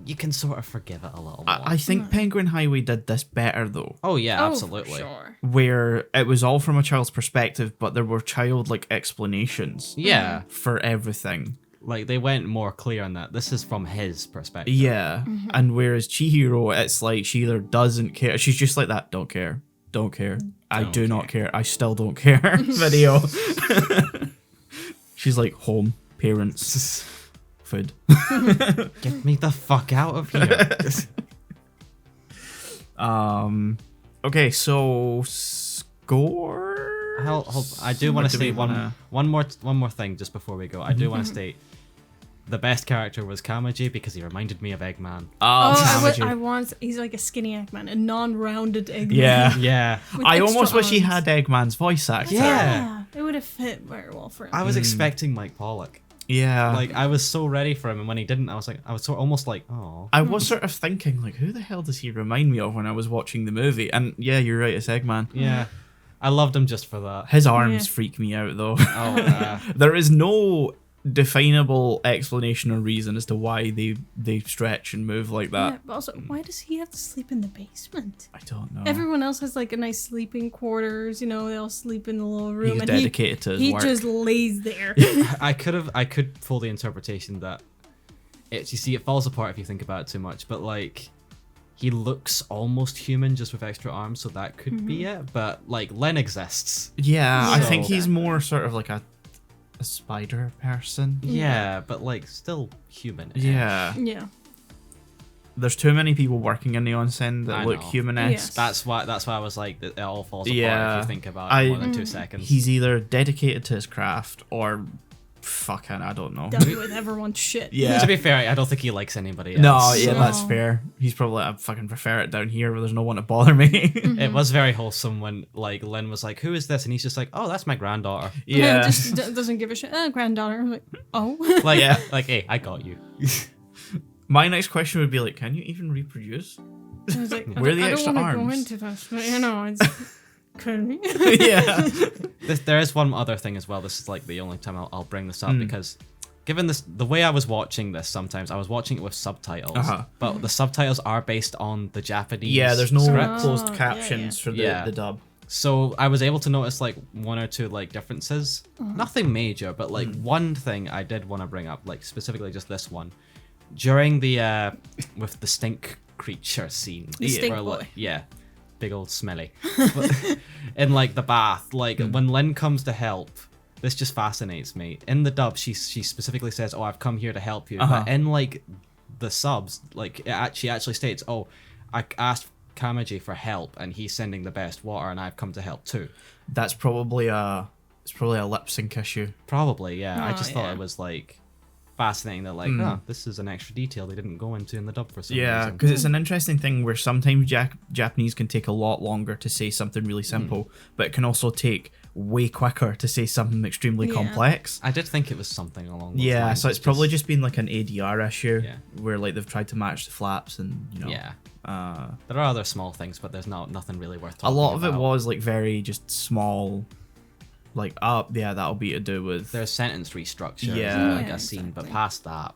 you can sort of forgive it a little more. I think Penguin Highway did this better though, oh yeah, Oh, absolutely. for sure. where it was all from a child's perspective, but there were childlike explanations Yeah, for everything. like they went more clear on that. This is from his perspective. Yeah, and whereas Chihiro, it's like she either doesn't care, she's just like that, don't care, I Don't do not care, I still don't care video. She's like home, parents, food. Get me the fuck out of here. Okay, so score. Hold, I do want What to do we state wanna- one more thing just before we go. I do want to state the best character was Kamaji because he reminded me of Eggman. He's like a skinny Eggman, a non-rounded Eggman. Yeah. Yeah, With I extra almost wish he arms. had Eggman's voice actor. Yeah. It would have fit very well for him. I was expecting Mike Pollock. Yeah. Like I was so ready for him, and when he didn't, I was almost like, oh. I was sort of thinking, like, who the hell does he remind me of when I was watching the movie? And yeah, you're right, it's Eggman. Yeah, I loved him just for that. His arms Yeah. freak me out, though. Oh, There is no definable explanation or reason as to why they stretch and move like that. Yeah, but also, why does he have to sleep in the basement? I don't know. Everyone else has like a nice sleeping quarters, they all sleep in the little room. He's and dedicated to his he work. just lays there. I could pull the interpretation that it. You see, it falls apart if you think about it too much. But like, he looks almost human just with extra arms, so that could be it. But like, Len exists. Yeah, I So- think he's more sort of like a spider person. Yeah, but like, still human. Yeah. Yeah. There's too many people working in the onsen that I look know. human-esque. That's why I was like, it all falls apart Yeah, if you think about it more than Mm. 2 seconds. He's either dedicated to his craft or fucking, I don't know. Done with everyone's shit. Yeah. To be fair, I don't think he likes anybody else. No, yeah, No. that's fair. He's probably like, I fucking prefer it down here where there's no one to bother me. It was very wholesome when like Lynn was like, "Who is this?" And he's just like, "Oh, that's my granddaughter." Yeah. Just doesn't give a shit. Granddaughter. I'm like, oh. Like, Yeah. like, hey, I got you. My next question would be like, can you even reproduce? I was like, Where are the I extra don't want to go arms? into this, but it's could be. Yeah. There is one other thing as well. This is like the only time I'll bring this up because given the way I was watching this, sometimes I was watching it with subtitles, but the subtitles are based on the Japanese. Yeah, there's no script. closed yeah, captions for the dub. So I was able to notice like one or two like differences. Nothing major, but like one thing I did want to bring up, like specifically just this one. During the with the stink creature scene. The stink where, boy. like, yeah. Big old smelly. But in like the bath, like when Lynn comes to help, this just fascinates me. In the dub, she specifically says, "Oh, I've come here to help you." But in like the subs, like she actually states, "Oh, I asked Kamaji for help, and he's sending the best water, and I've come to help too." That's probably a lip sync issue. Probably, yeah. I Oh, just thought yeah. it was like fascinating that like, oh, this is an extra detail they didn't go into in the dub for some Yeah, reason. because it's an interesting thing where sometimes Japanese can take a lot longer to say something really simple, but it can also take way quicker to say something extremely Yeah. complex. I did think it was something along those Yeah, lines. so it's probably just been like an ADR issue Yeah. where like they've tried to match the flaps and Yeah. uh, There are other small things, but there's nothing really worth a talking lot of it about. was like very just small, like yeah, that'll be to do with There's sentence restructure, Yeah. like Yeah, a scene, but exactly. past that,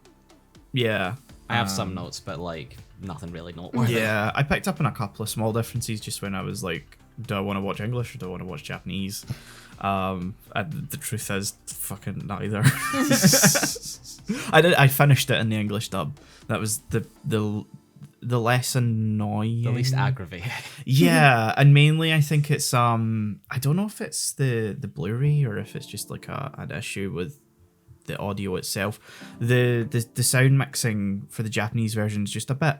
yeah. I have some notes, but like nothing really noteworthy. Yeah, I picked up on a couple of small differences just when I was like, do I want to watch English or do I want to watch Japanese? And the truth is, fucking neither. I finished it in the English dub. That was the less annoying. The least aggravating. Yeah, and mainly I think it's I don't know if it's the Blu-ray or if it's just like an issue with the audio itself. The sound mixing for the Japanese version is just a bit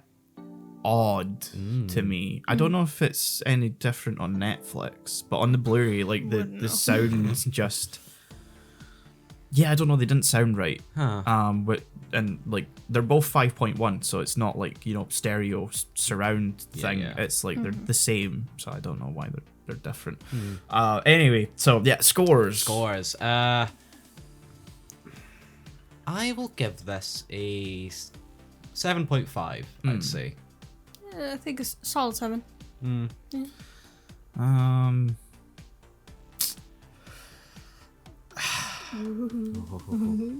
odd to me. I don't know if it's any different on Netflix, but on the Blu-ray, like Wouldn't know. the sounds just, yeah, I don't know, they didn't sound right. Huh. And like they're both 5.1, so it's not like, you know, stereo surround thing. yeah. It's like they're the same, so I don't know why they're different. Anyway, so yeah, scores. Scores. I will give this a 7.5, I'd say. I think it's solid 7.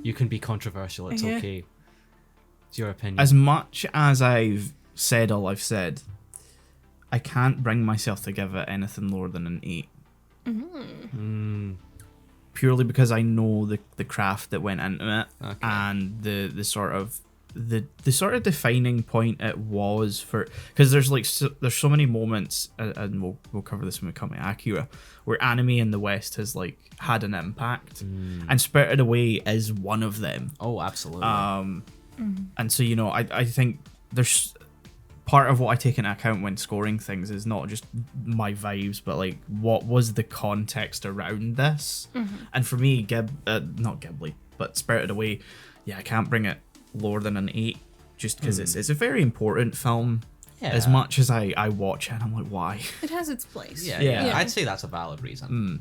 You can be controversial, it's Yeah. okay. It's your opinion. As much as I've said all I've said, I can't bring myself to give it anything lower than an 8. Purely because I know the craft that went into it and the sort of the sort of defining point it was for, because there's like there's so many moments and we'll cover this when we come to Akira, where anime in the West has like had an impact, and Spirited Away is one of them. Oh, absolutely. And so, you know, I think there's part of what I take into account when scoring things is not just my vibes, but like what was the context around this. And for me, not Ghibli, but Spirited Away, yeah, I can't bring it lower than an 8 just because it's a very important film. Yeah. As much as I watch it and I'm like, why? It has its place. Yeah, I'd say that's a valid reason.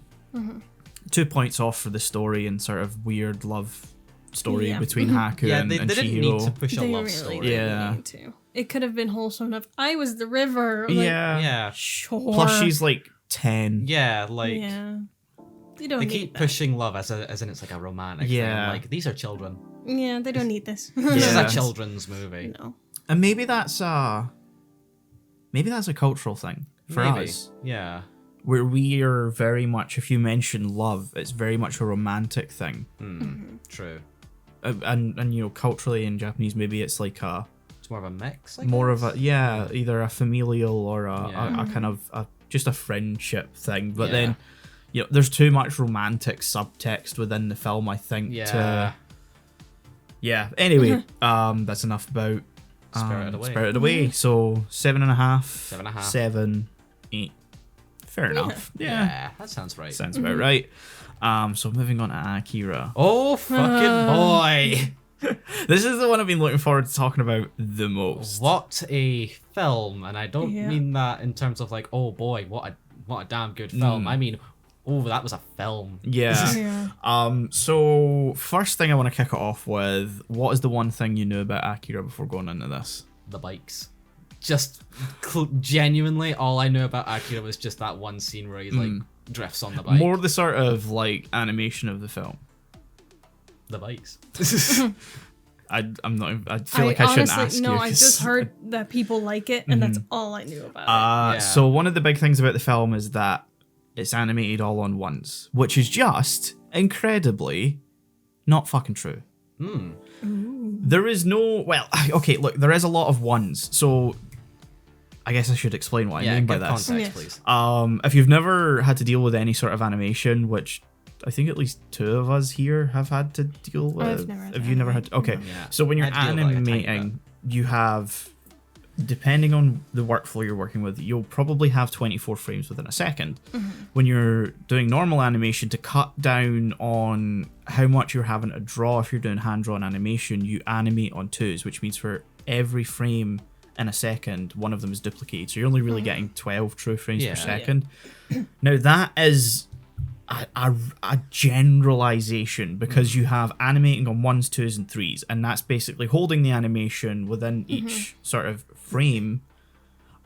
2 points off for the story and sort of weird love story Yeah. between Haku Yeah, and they didn't Chihiro. need to push a They love really story. didn't Yeah. need to. It could have been wholesome enough. I was the river. Like, Yeah. Yeah. Sure. Plus she's like 10. Yeah, like Yeah. You don't they need keep that. pushing love as in it's like a romantic thing. Yeah. I'm like, these are children. Yeah, they don't need this. This is Yeah. a children's movie. No. And maybe that's a cultural thing for Maybe. us. Yeah. Where we are very much, if you mention love, it's very much a romantic thing. True. And you know, culturally in Japanese, maybe it's like It's more of a mix. I more of guess? a either a familial or Yeah. a kind of just a friendship thing. But Yeah. then, you know, there's too much romantic subtext within the film, I think. Yeah. Yeah. Anyway, that's enough about Spirited Away. Spirited Away. So 7.5. 7.5. 7, 8. Fair enough. Yeah. that sounds right. Sounds about right. So moving on to Akira. Oh, fucking boy. This is the one I've been looking forward to talking about the most. What a film. And I don't Yeah. mean that in terms of like, oh boy, what a damn good film. I mean, oh, that was a film. Yeah. Yeah. So first thing I want to kick it off with, what is the one thing you knew about Akira before going into this? The bikes. Just genuinely, all I knew about Akira was just that one scene where he like drifts on the bike. More the sort of like animation of the film. The bikes. I'm not. I feel like I shouldn't ask no, you. I 'cause- just heard that people like it, and that's all I knew about Yeah. So one of the big things about the film is that it's animated all on ones, which is just incredibly not fucking true. There is no. Well, okay, look, there is a lot of ones. So I guess I should explain what I mean by give this. context, Yes. please. If you've never had to deal with any sort of animation, which I think at least 2 of us here have had to deal with. I've never had Have to you never had? animate, Okay, Yeah. so when you're I had to deal with, like, a tiny animating, you have, depending on the workflow you're working with, you'll probably have 24 frames within a second. When you're doing normal animation, to cut down on how much you're having to draw, if you're doing hand-drawn animation, you animate on 2s, which means for every frame in a second, one of them is duplicated. So you're only really getting 12 true frames Yeah. per second. Now that is a generalization, because you have animating on 1s, 2s, and 3s, and that's basically holding the animation within each sort of frame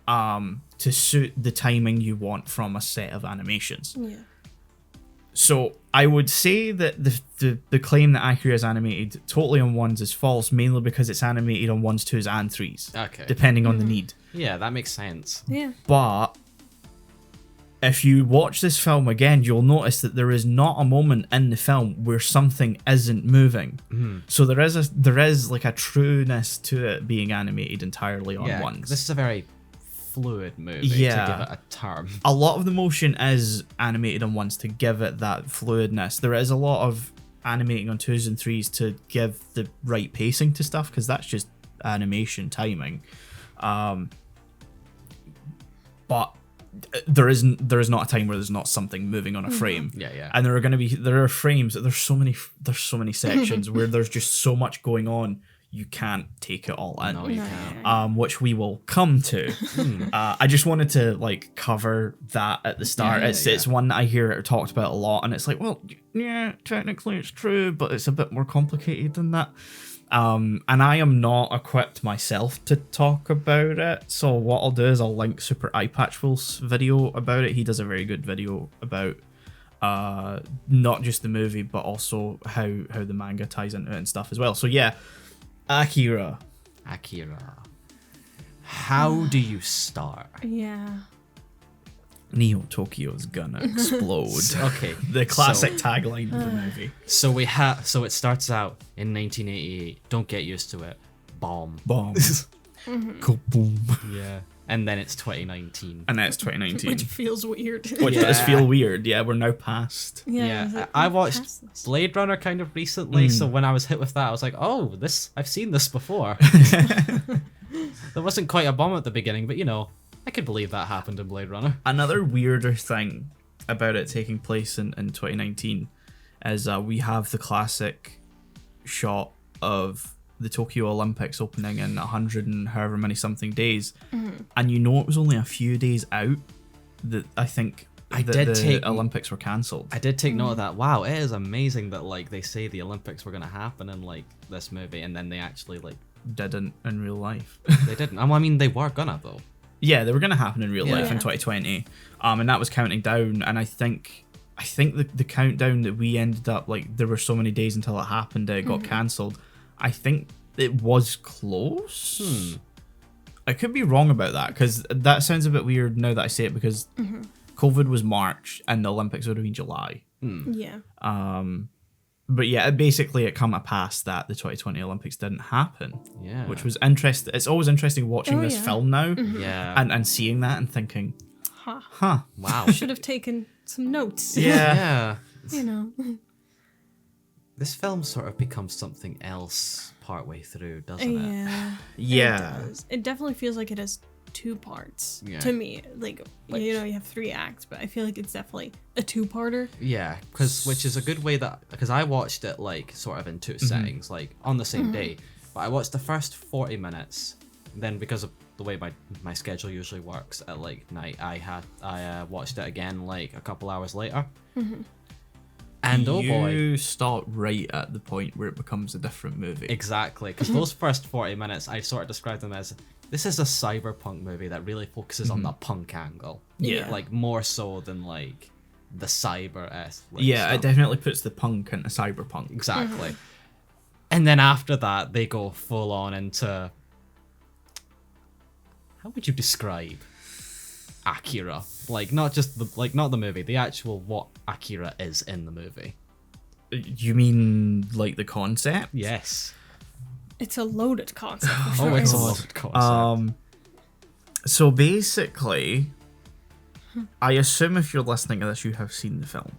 to suit the timing you want from a set of animations. Yeah. So I would say that the claim that Akira is animated totally on 1s is false, mainly because it's animated on 1s, 2s, and 3s, Okay. depending on the need. Yeah, that makes sense. Yeah. But if you watch this film again, you'll notice that there is not a moment in the film where something isn't moving. So there is like a trueness to it being animated entirely on Yeah, ones. this is a very fluid movie, Yeah. to give it a term. A lot of the motion is animated on ones to give it that fluidness. There is a lot of animating on 2s and 3s to give the right pacing to stuff, because that's just animation timing. But there is not a time where there's not something moving on a frame. Yeah. And there are frames, there's so many sections where there's just so much going on, you can't take it all in. No, you No, can't. Which we will come to. I just wanted to like cover that at the start. Yeah, It's one that I hear talked about a lot, and it's like, well, yeah, technically it's true, but it's a bit more complicated than that. And I am not equipped myself to talk about it, so what I'll do is I'll link Super Eyepatchful's video about it. He does a very good video about not just the movie, but also how the manga ties into it and stuff as well. So yeah, Akira. How do you start? Yeah. Neo Tokyo's gonna explode. Okay. The classic tagline of the movie. So it starts out in 1988. Don't get used to it. Bomb. Bomb. Kaboom. Yeah. And then it's 2019. And that's 2019. Which feels weird. Which does Yeah. feel weird. Yeah, we're now past. Yeah, is it- I we've watched passed this? Blade Runner kind of recently, so when I was hit with that, I was like, "Oh, I've seen this before." There wasn't quite a bomb at the beginning, but I could believe that happened in Blade Runner. Another weirder thing about it taking place in 2019 is we have the classic shot of the Tokyo Olympics opening in 100 and however many something days, and it was only a few days out that I think the Olympics were cancelled. I did take note of that. Wow, it is amazing that they say the Olympics were going to happen in this movie, and then they actually Didn't in real life. they didn't. I mean, they were gonna though. Yeah, they were going to happen in real life in Yeah. 2020, and that was counting down. And I think the countdown that we ended up, there were so many days until it happened, it got cancelled. I think it was close. I could be wrong about that, because that sounds a bit weird now that I say it, because COVID was March and the Olympics would have been July. Yeah. But yeah, basically it come to pass that the 2020 Olympics didn't happen. Yeah. Which was interesting. It's always interesting watching Oh, this yeah. film now Yeah. and seeing that and thinking, Ha. huh. Wow. Should have taken some notes. Yeah. You know. This film sort of becomes something else partway through, doesn't it? Yeah. Yeah. It does. It definitely feels like it has two parts Yeah. to me. Like, you know, you have 3 acts, but I feel like it's definitely a 2-parter. Yeah, which is a good way because I watched it like sort of in 2 settings, like on the same day. But I watched the first 40 minutes. Then because of the way my schedule usually works at like night, I watched it again like a couple hours later. And oh boy, you start right at the point where it becomes a different movie. exactly, because those first 40 minutes I sort of described them as this is a cyberpunk movie that really focuses on the punk angle. Yeah. Like more so than like the cyber-esque. Yeah, stuff. it definitely puts the punk into cyberpunk. Exactly. And then after that, they go full on into. How would you describe Akira? Like not the movie, the actual what Akira is in the movie. You mean like the concept? Yes. It's a loaded concept. For Oh, sure. it's a loaded concept. So basically, I assume if you're listening to this, you have seen the film.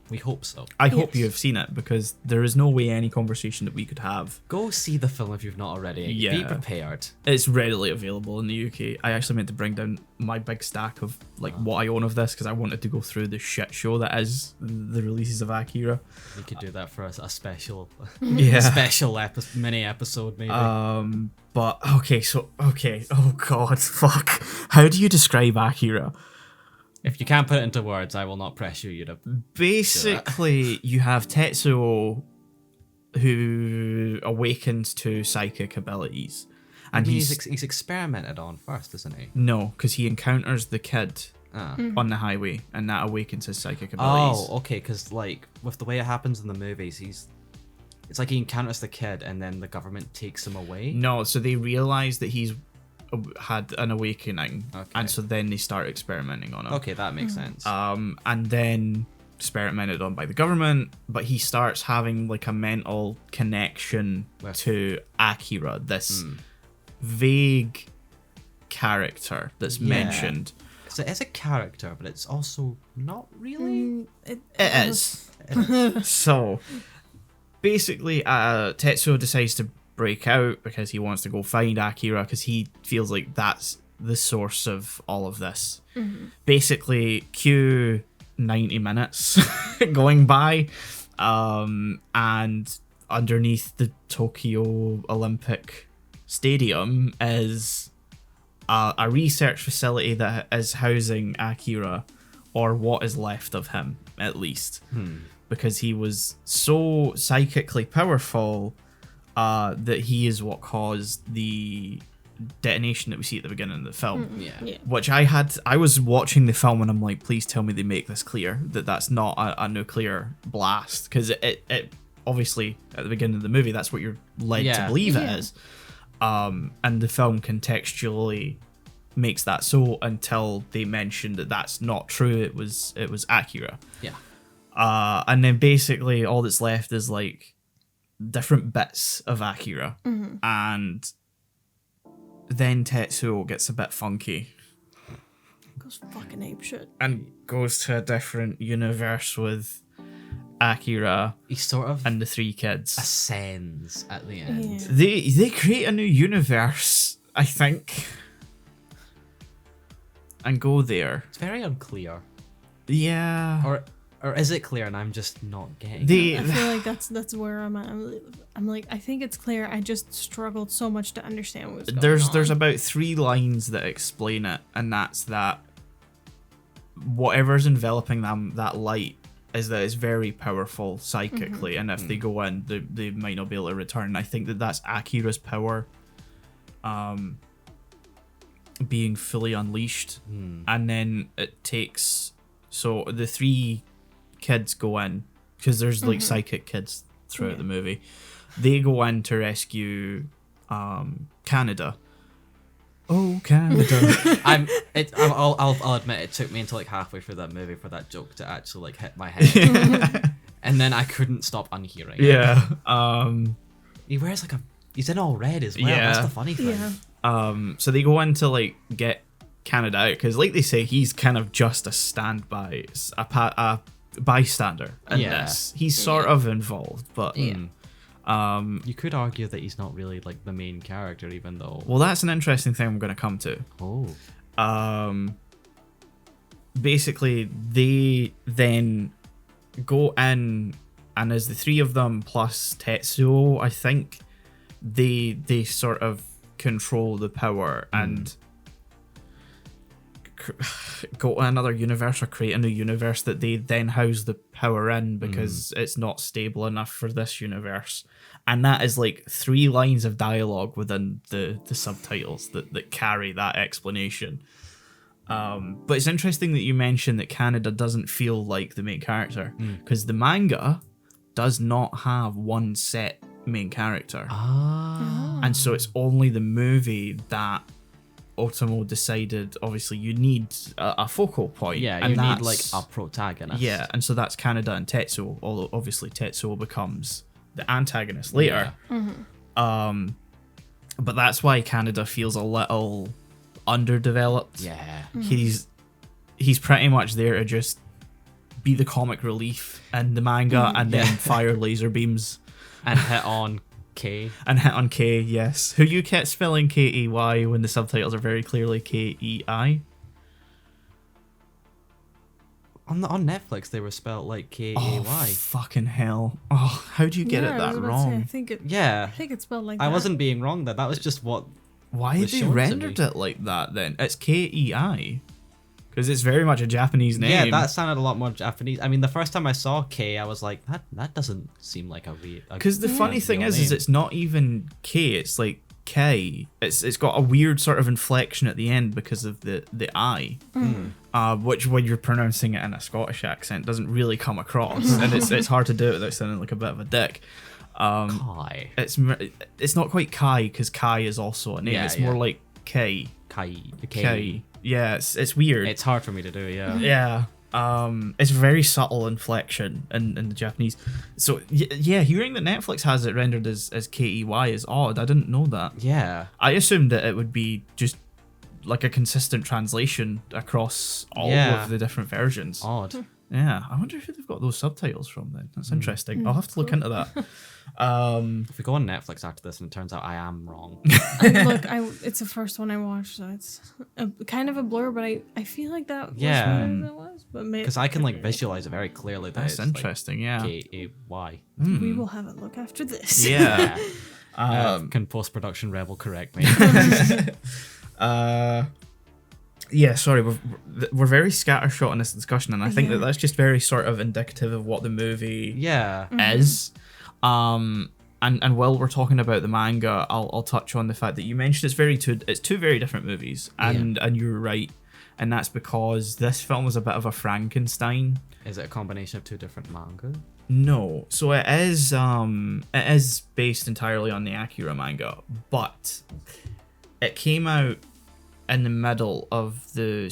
We hope so. I hope Yes. you have seen it because there is no way any conversation that we could have. Go see the film if you've not already. Be Yeah. prepared. It's readily available in the UK. I actually meant to bring down my big stack of like what I own of this because I wanted to go through the shit show that is the releases of Akira. We could do that for a special, Yeah. special mini episode maybe. But okay. Oh god, fuck. How do you describe Akira? If you can't put it into words, I will not pressure you to. Basically, you have Tetsuo who awakens to psychic abilities. And He's experimented on first, isn't he? no, because he encounters the kid Ah. on the highway, and that awakens his psychic abilities. Oh, okay, because like with the way it happens in the movies, it's like he encounters the kid and then the government takes him away. No, so they realize that he's had an awakening, Okay. and so then they start experimenting on him. Okay, that makes sense. And then experimented on by the government, but he starts having like a mental connection With- to Akira, this vague character that's Yeah. mentioned. Because it is a character, but it's also not really. It is. So basically, Tetsuo decides to break out because he wants to go find Akira because he feels like that's the source of all of this. Basically, cue 90 minutes going by, and underneath the Tokyo Olympic Stadium is a research facility that is housing Akira, or what is left of him, at least. Because he was so psychically powerful that he is what caused the detonation that we see at the beginning of the film. Yeah. Which I was watching the film and I'm like, please tell me they make this clear that that's not a nuclear blast, because it obviously at the beginning of the movie that's what you're led to believe it is. And the film contextually makes that so until they mention that that's not true. It was Akira. Yeah. And then basically all that's left is like different bits of Akira, and then Tetsuo gets a bit funky Goes fucking apeshit. and goes to a different universe with Akira He sort of and the 3 kids. ascends at the end. Yeah. They create a new universe, I think, and go there. It's very unclear. Yeah. Or is it clear and I'm just not getting it? I feel like that's where I'm at. I'm like, I think it's clear. I just struggled so much to understand what was going on. There's about 3 lines that explain it, and that's that whatever's enveloping them, that light, is that it's very powerful psychically, and if they go in, they might not be able to return. I think that's Akira's power being fully unleashed, and then it takes, so the 3 kids go in, because there's like psychic kids throughout the movie. They go in to rescue Canada. Oh, Canada. I'll admit it took me until like halfway through that movie for that joke to actually like hit my head, and then I couldn't stop unhearing it. Yeah. He wears like he's in all red as well. Yeah. That's the funny thing. Yeah. So they go in to like get Canada out, because like they say, he's kind of just a standby, a bystander in Yeah. this. He's sort of involved, but You could argue that he's not really like the main character, even though. Well, that's an interesting thing I'm going to come to. Oh. Basically, they then go in, and as the three of them plus Tetsuo, I think they sort of control the power and go to another universe or create a new universe that they then house the power in because it's not stable enough for this universe. And that is like 3 lines of dialogue within the subtitles that carry that explanation. But it's interesting that you mentioned that Canada doesn't feel like the main character, because the manga does not have one set main character. And so it's only the movie that Otomo decided, obviously, you need a focal point. Yeah, and you need that's- like a protagonist. Yeah, and so that's Canada and Tetsuo, although obviously Tetsuo becomes the antagonist later. But that's why Canada feels a little underdeveloped. Yeah. He's pretty much there to just be the comic relief in the manga and then fire laser beams. And hit on K. And hit on K, yes. Who you kept spelling K-E-Y when the subtitles are very clearly K-E-I. On Netflix, they were spelled like K-A-Y. Oh, fucking hell. Oh, how do you get it I was that about to say, wrong? I think Yeah. it's spelled like that. I wasn't being wrong there. That was just what. Why was they shown to rendered me. it like that then? It's K-E-I. Because it's very much a Japanese name. Yeah, that sounded a lot more Japanese. I mean, the first time I saw K, I was like, that doesn't seem like a real. Because the funny thing real is name. it's not even K. It's like K. It's got a weird sort of inflection at the end because of the I, which when you're pronouncing it in a Scottish accent doesn't really come across, and it's hard to do it without sounding like a bit of a dick. Kai. It's not quite Kai because Kai is also a name. Yeah, it's more like K. Kai. K. Yeah, it's weird. It's hard for me to do, yeah. Yeah. It's very subtle inflection in the Japanese. So yeah, hearing that Netflix has it rendered as K-E-Y is odd. I didn't know that. Yeah. I assumed that it would be just like a consistent translation across all of the different versions. Odd. Yeah, I wonder who they've got those subtitles from then. That's interesting. I'll have to look into that. If we go on Netflix after this and it turns out I am wrong. Look, it's the first one I watched, so it's kind of a blur, but I feel like that was what it was. But Because I can like visualize it very clearly. That That's it's, interesting, yeah. K-A-Y. We will have a look after this. Yeah. Can post-production Rebel correct me? Yeah, sorry, we're very scattershot in this discussion, and I think that's just very sort of indicative of what the movie Yeah. is. And while we're talking about the manga, I'll touch on the fact that you mentioned it's two very different movies, and you're right, and that's because this film is a bit of a Frankenstein. Is it a combination of two different mangas? No, so it is based entirely on the Akira manga, but it came out in the middle of the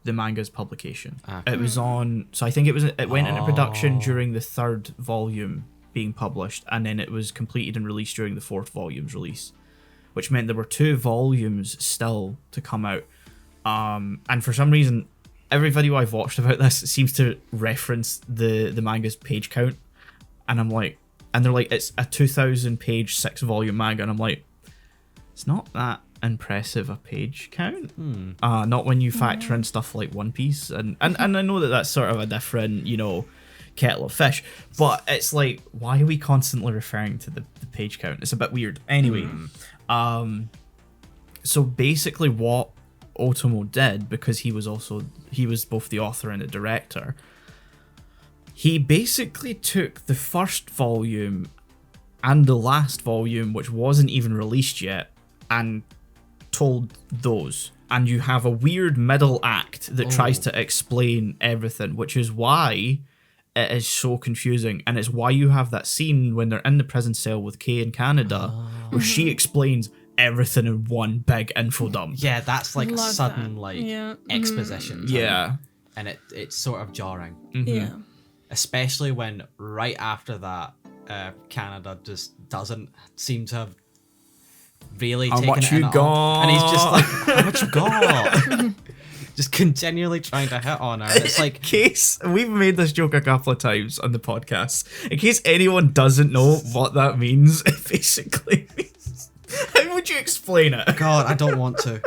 manga's publication. It was on, so I think it went into production during the 3rd volume being published, and then it was completed and released during the 4th volume's release, which meant there were 2 volumes still to come out. And for some reason, every video I've watched about this seems to reference the manga's page count, and I'm like, and they're like, it's a 2,000 page 6 volume manga, and I'm like, it's not that impressive a page count. Not when you factor in stuff like One Piece, and I know that that's sort of a different, kettle of fish, but it's like, why are we constantly referring to the page count? It's a bit weird. Anyway, so basically what Otomo did, because he was both the author and the director, he basically took the first volume and the last volume, which wasn't even released yet, and told those, and you have a weird middle act that tries to explain everything, which is why it is so confusing, and it's why you have that scene when they're in the prison cell with Kay in Canada, where she explains everything in one big info dump. Yeah, that's like Love sudden that. like Yeah. exposition. Yeah. And it's sort of jarring. Yeah. Especially when right after that, Canada just doesn't seem to have really How taken much it in you at all. got? And he's just like, how much you got? just continually trying to hit on her. And it's like, In case we've made this joke a couple of times on the podcast, in case anyone doesn't know what that means, it basically means. How would you explain it? God, I don't want to.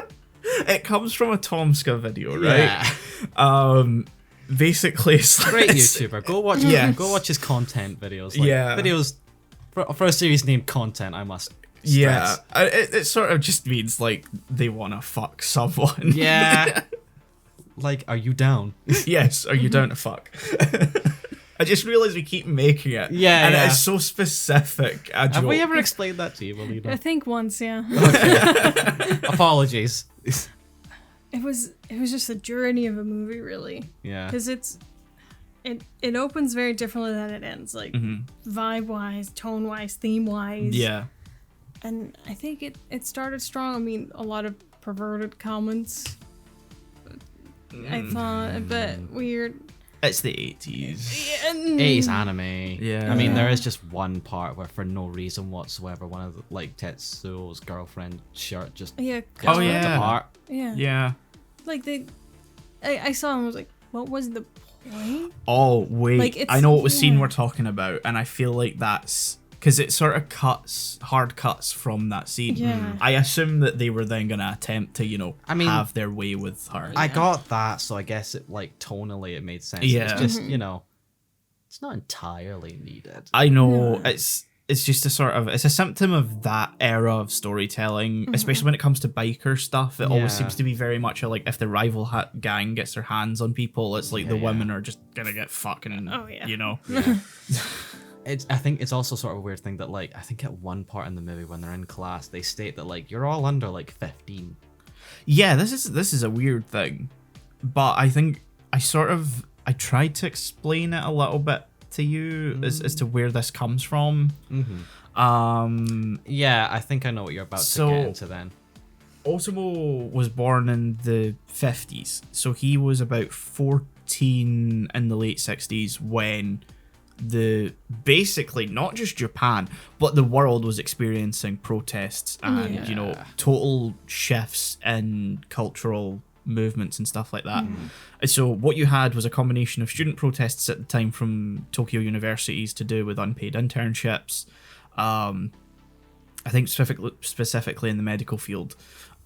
It comes from a Tomska video, right? Yeah. Basically, it's Great like, YouTuber. Go watch. Yeah. Go watch his content videos. Like, Yeah. Videos for a series named Content. I must. Yeah, Stress. it sort of just means like they want to fuck someone. Yeah. Like, are you down? Yes, are you down to fuck? I just realized we keep making it. Yeah, and yeah. it is so specific. A Have joke. we ever explained that to you, Melina? I think once, yeah. Apologies. It was just a journey of a movie, really, Yeah. because it opens very differently than it ends, like vibe wise, tone wise, theme wise. Yeah. And I think it started strong. I mean, a lot of perverted comments. I thought a bit weird. It's the 80s. And 80s anime. Yeah. I mean, there is just one part where, for no reason whatsoever, one of the, like, Tetsuo's girlfriend shirt just yeah, gets Oh, ripped yeah. apart. yeah. Yeah. Like I saw and was like, what was the point? Oh, wait. Like, it's- I know what was scene yeah. we're talking about, and I feel like that's... Because it sort of hard cuts from that scene. Yeah. I assume that they were then going to attempt to, I mean, have their way with her. I got that, so I guess it, like, tonally it made sense. Yeah. It's just, it's not entirely needed. I know, No. it's just it's a symptom of that era of storytelling, especially when it comes to biker stuff. It always Yeah. seems to be very much like if the rival gang gets their hands on people, it's like the Yeah. women are just gonna get fucking, Oh, yeah. I think it's also sort of a weird thing that, like, I think at one part in the movie when they're in class, they state that, like, you're all under, like, 15. Yeah, this is a weird thing, but I think I tried to explain it a little bit to you as to where this comes from. Yeah, I think I know what you're about So- to get into then. Otomo was born in the 50s, so he was about 14 in the late 60s when basically not just Japan, but the world was experiencing protests and, Yeah. total shifts in cultural movements and stuff like that. And so what you had was a combination of student protests at the time from Tokyo universities to do with unpaid internships. I think specifically in the medical field.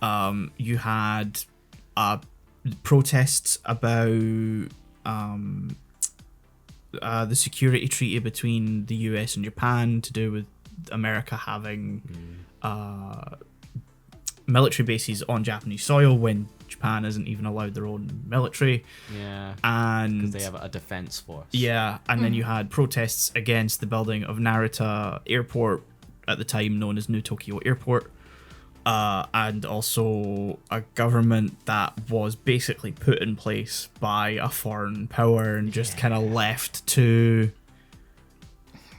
You had protests about the security treaty between the US and Japan to do with America having military bases on Japanese soil when Japan isn't even allowed their own military. Yeah. And Because they have a defense force. yeah, and then you had protests against the building of Narita Airport, at the time known as New Tokyo Airport, and also a government that was basically put in place by a foreign power and just kind of left to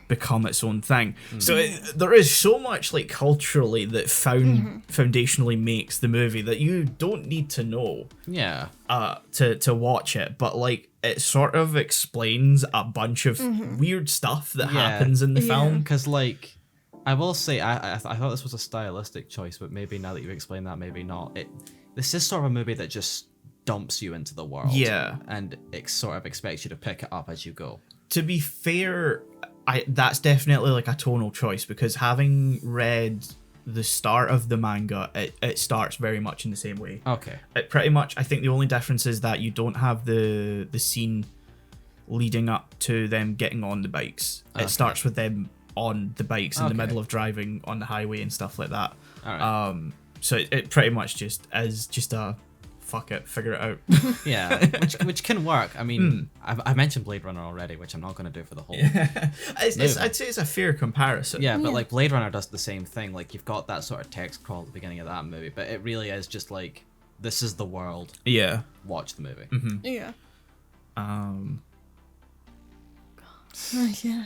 become its own thing. So there is so much like culturally that foundationally makes the movie that you don't need to know Yeah. to watch it, but like it sort of explains a bunch of weird stuff that happens in the film. Because, like, I will say, I thought this was a stylistic choice, but maybe now that you've explained that, maybe not. This is sort of a movie that just dumps you into the world. Yeah. And it sort of expects you to pick it up as you go. To be fair, that's definitely like a tonal choice, because having read the start of the manga, it starts very much in the same way. Okay. It pretty much, I think the only difference is that you don't have the scene leading up to them getting on the bikes. Okay. It starts with them on the bikes in the Okay. middle of driving on the highway and stuff like that. All right. So it pretty much just is just a fuck it, figure it out. Yeah, which can work. I mean, I mentioned Blade Runner already, which I'm not going to do for the whole. I'd say it's a fair comparison. Yeah, but like Blade Runner does the same thing. Like you've got that sort of text crawl at the beginning of that movie, but it really is just like, this is the world. Yeah. Watch the movie. Yeah. Yeah.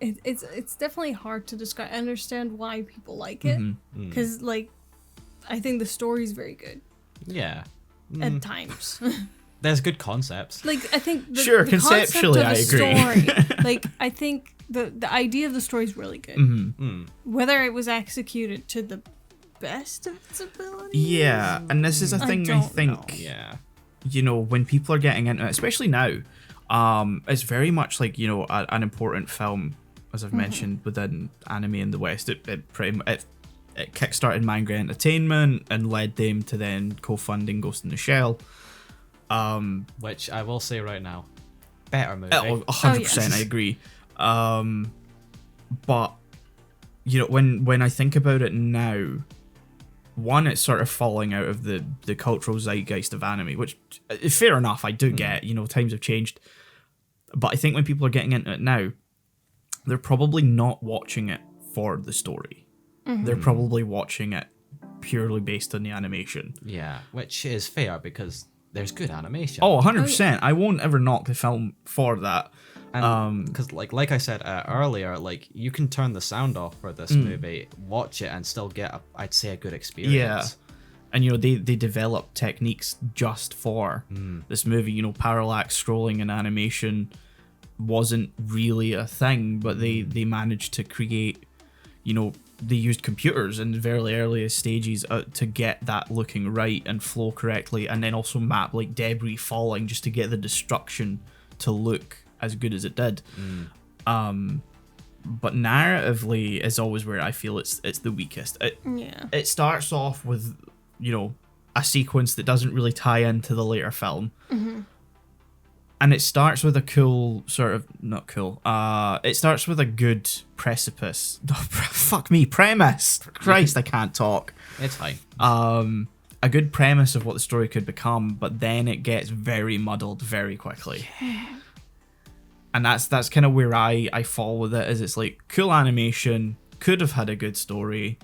It's definitely hard to describe. I understand why people like it, because like, I think the story's very good Yeah. at times. There's good concepts. Like I think the, Sure, the concept conceptually, of I the agree. story, like I think the idea of the story is really good. Whether it was executed to the best of its abilities. Yeah, and this is a thing I don't think, know. Yeah. you know, when people are getting into it, especially now, it's very much like, you know, an important film, as I've mentioned, within anime in the West. It kickstarted Manga Entertainment and led them to then co-funding Ghost in the Shell. Which I will say right now, better movie. 100%, I agree. But, you know, when I think about it now, one, it's sort of falling out of the cultural zeitgeist of anime, which, fair enough, I do get, you know, times have changed. But I think when people are getting into it now, they're probably not watching it for the story. They're probably watching it purely based on the animation. Yeah, which is fair because there's good animation. Oh, 100%. I won't ever knock the film for that. And because like I said earlier, like you can turn the sound off for this movie, watch it, and still get I'd say a good experience. Yeah. And, you know, they developed techniques just for this movie. You know, parallax scrolling and animation wasn't really a thing, but they managed to create, you know, they used computers in the very earliest stages to get that looking right and flow correctly, and then also map like debris falling just to get the destruction to look as good as it did. But narratively is always where I feel it's the weakest. It starts off with, you know, a sequence that doesn't really tie into the later film. And it starts with a cool sort of, not cool, it starts with a good precipice. Oh, fuck me, premise. Christ, I can't talk. It's fine. A good premise of what the story could become, but then it gets very muddled very quickly. And that's kind of where I fall with it, is it's like cool animation, could have had a good story,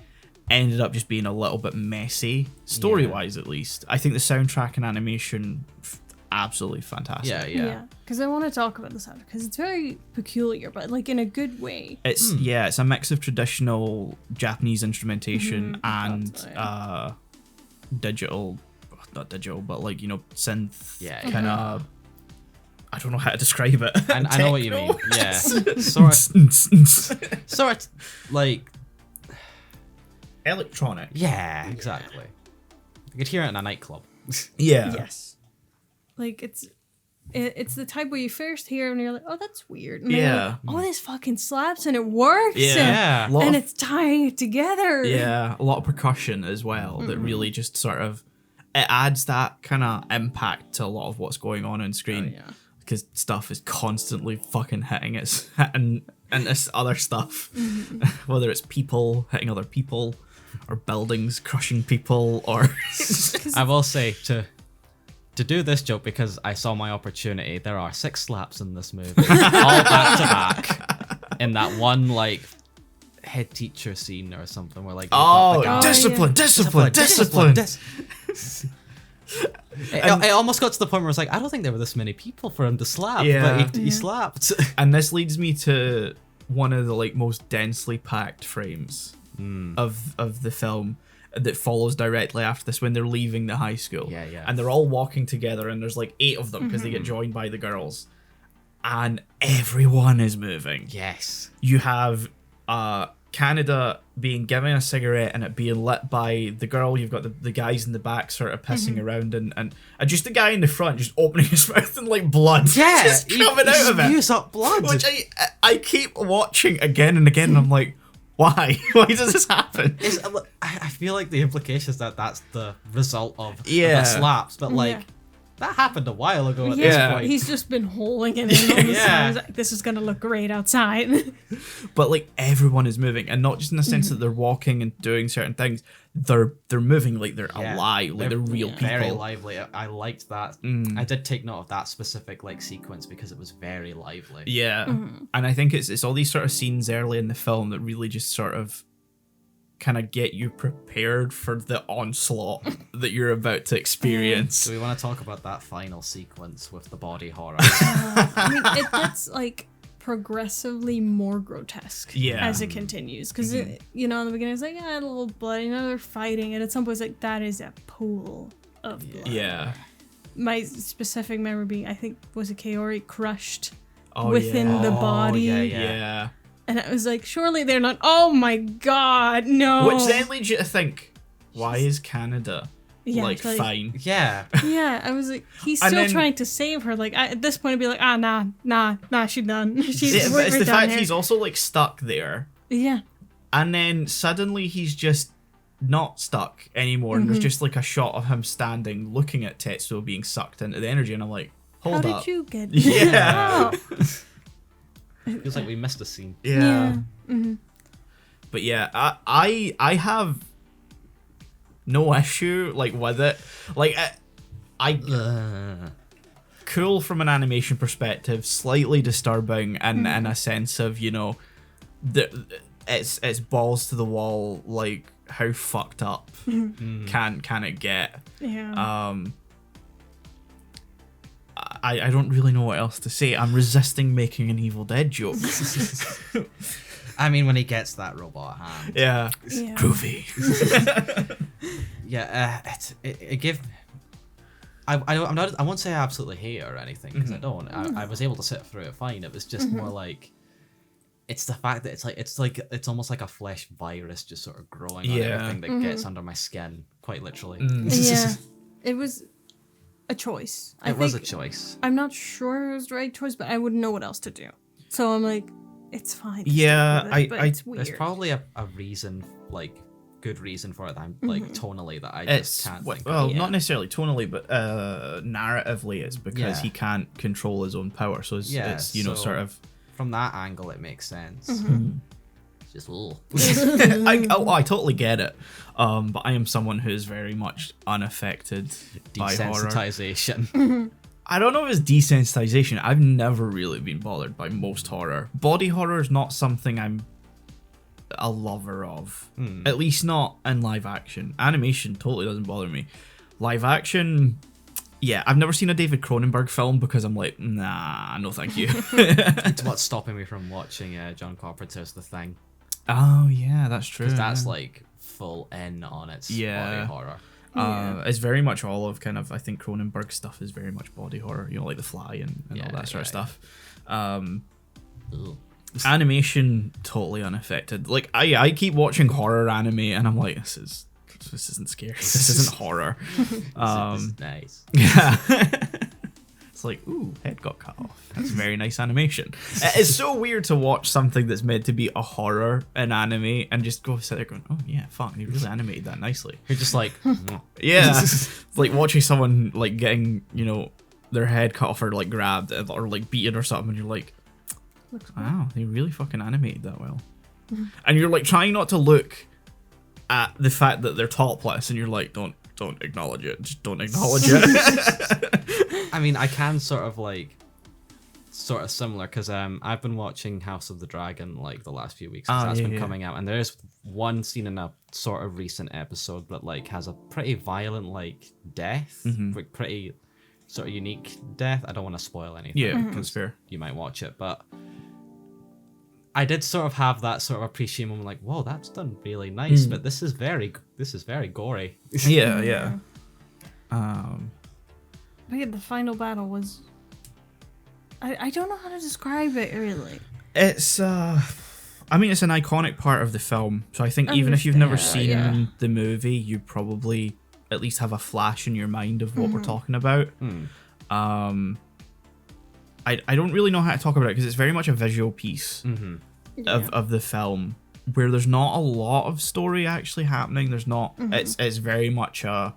ended up just being a little bit messy, story-wise at least. I think the soundtrack and animation, absolutely fantastic. Yeah. Because I want to talk about the sound because it's very peculiar, but like in a good way. It's it's a mix of traditional Japanese instrumentation and digital, not digital, but like, you know, synth kind of. I don't know how to describe it. And I know what you mean. Yeah, sort of like electronic. Yeah, exactly. You could hear it in a nightclub. Yeah. Yes. Like it's the type where you first hear it and you're like, oh, that's weird. And then you're like, oh, this fucking slaps and it works. Yeah. And it's tying it together. Yeah, a lot of percussion as well that really just sort of, it adds that kind of impact to a lot of what's going on screen. Oh, yeah. Because stuff is constantly fucking hitting and this other stuff. Whether it's people hitting other people or buildings crushing people or... I will say, to do this joke, because I saw my opportunity, there are 6 slaps in this movie, all back to back, in that one, like, head teacher scene or something where, like, discipline. It almost got to the point where it's like, I don't think there were this many people for him to slap, but he slapped. And this leads me to one of the like most densely packed frames of the film that follows directly after this, when they're leaving the high school. Yeah. And they're all walking together, and there's like 8 of them because they get joined by the girls. And everyone is moving. Yes. You have Canada being given a cigarette and it being lit by the girl. You've got the guys in the back sort of pissing around, and just the guy in the front just opening his mouth and like blood just coming out of it. Use up blood. Which I keep watching again and again, and I'm like, why? Why does this happen? I feel like the implication is that that's the result of the slaps, but like that happened a while ago at this point. He's just been holding it in on the side. He's like, this is gonna look great outside. But like everyone is moving, and not just in the sense that they're walking and doing certain things. They're moving like they're alive, like they're real people. Very lively. I liked that. I did take note of that specific like sequence because it was very lively. Yeah, and I think it's all these sort of scenes early in the film that really just sort of kind of get you prepared for the onslaught that you're about to experience. Do we want to talk about that final sequence with the body horror? I mean, it gets like progressively more grotesque as it continues, because you know, in the beginning it's like, a little blood, you know, they're fighting, and at some point it's like, that is a pool of blood. My specific memory being, I think, was it Kaori crushed within the body. Yeah. And I was like, surely they're not. Oh my god, no. Which then leads you to think, why is Canada like fine? Yeah. Yeah, I was like, he's And still then- trying to save her. Like at this point, I'd be like, nah, she's done. It's we're the done fact here. he's also like stuck there, Yeah. and then suddenly he's just not stuck anymore, and there's just like a shot of him standing looking at Tetsuo being sucked into the energy, and I'm like, hold How up. did you get? Yeah. Wow. Feels like we missed a scene. Yeah. Mm-hmm. But yeah, I have no issue like with it. Like I cool from an animation perspective, slightly disturbing and in a sense of, you know, it's balls to the wall, like how fucked up can it get? Yeah. I don't really know what else to say. I'm resisting making an Evil Dead joke. I mean, when he gets that robot hand. Yeah. Yeah. Groovy. Yeah, it give. I won't say I absolutely hate it or anything, because I don't. I was able to sit through it fine. It was just more like, it's the fact that it's almost like a flesh virus just sort of growing on everything that gets under my skin, quite literally. Yeah. It was a choice. It was a choice. I'm not sure it was the right choice, but I wouldn't know what else to do. So I'm like, it's fine. to Yeah, stick with it, but it's weird. There's probably a reason, like good reason for it, that I'm like tonally that I It's just can't think well, of. not necessarily tonally, but narratively, it's because Yeah. he can't control his own power. So it's you know, so sort of. from that angle it makes sense. It's just I totally get it, but I am someone who is very much unaffected by horror. desensitization. I don't know if it's desensitization. I've never really been bothered by most horror. Body horror is not something I'm a lover of. At least not in live action. Animation totally doesn't bother me. Live action, yeah, I've never seen a David Cronenberg film because I'm like, nah, no thank you. It's what's stopping me from watching John Carpenter's The Thing, Oh yeah, that's true. because that's yeah. like full in on its Yeah. body horror. It's very much all of kind of, I think Cronenberg stuff is very much body horror, you know, like The Fly and all that sort of stuff. Ugh. Animation totally unaffected. Like I keep watching horror anime and I'm like, this isn't scary. This isn't horror. This is nice. Yeah. It's like, ooh, head got cut off. That's very nice animation. It's so weird to watch something that's meant to be a horror in anime and just go sit there going, oh yeah, fuck, they really animated that nicely. You're just like, Yeah. It's like watching someone like getting, you know, their head cut off or like grabbed or like beaten or something, and you're like, wow, they really fucking animated that well. And you're like trying not to look at the fact that they're topless, and you're like, don't acknowledge it. Just don't acknowledge it. I mean, I can sort of similar, because I've been watching House of the Dragon like the last few weeks, 'cause that's been coming out, and there's one scene in a sort of recent episode that like has a pretty violent like death, like pretty sort of unique death. I don't want to spoil anything. Yeah, that's fair. You might watch it, but I did sort of have that sort of appreciation moment, like, whoa, that's done really nice, but this is very gory. Yeah. But yeah, the final battle was. I don't know how to describe it really. It's I mean, it's an iconic part of the film, so I think even if you've never seen the movie, you probably at least have a flash in your mind of what we're talking about. I don't really know how to talk about it because it's very much a visual piece of the film, where there's not a lot of story actually happening. There's not. It's very much a.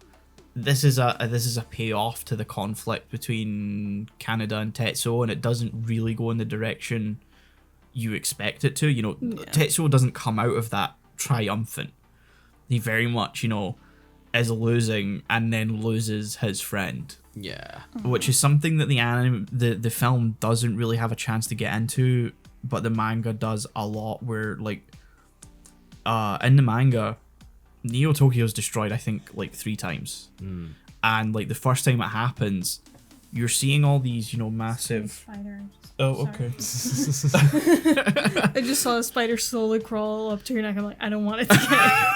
This is a payoff to the conflict between Canada and Tetsuo, and it doesn't really go in the direction you expect it to. You know, Tetsuo doesn't come out of that triumphant. He very much, you know, is losing and then loses his friend. Yeah. Which is something that the film doesn't really have a chance to get into, but the manga does a lot, where like in the manga, Neo Tokyo's destroyed, I think, like 3 times. And like the first time it happens, you're seeing all these, you know, massive Spider. Oh, Sorry. okay. I just saw a spider slowly crawl up to your neck. I'm like, I don't want it to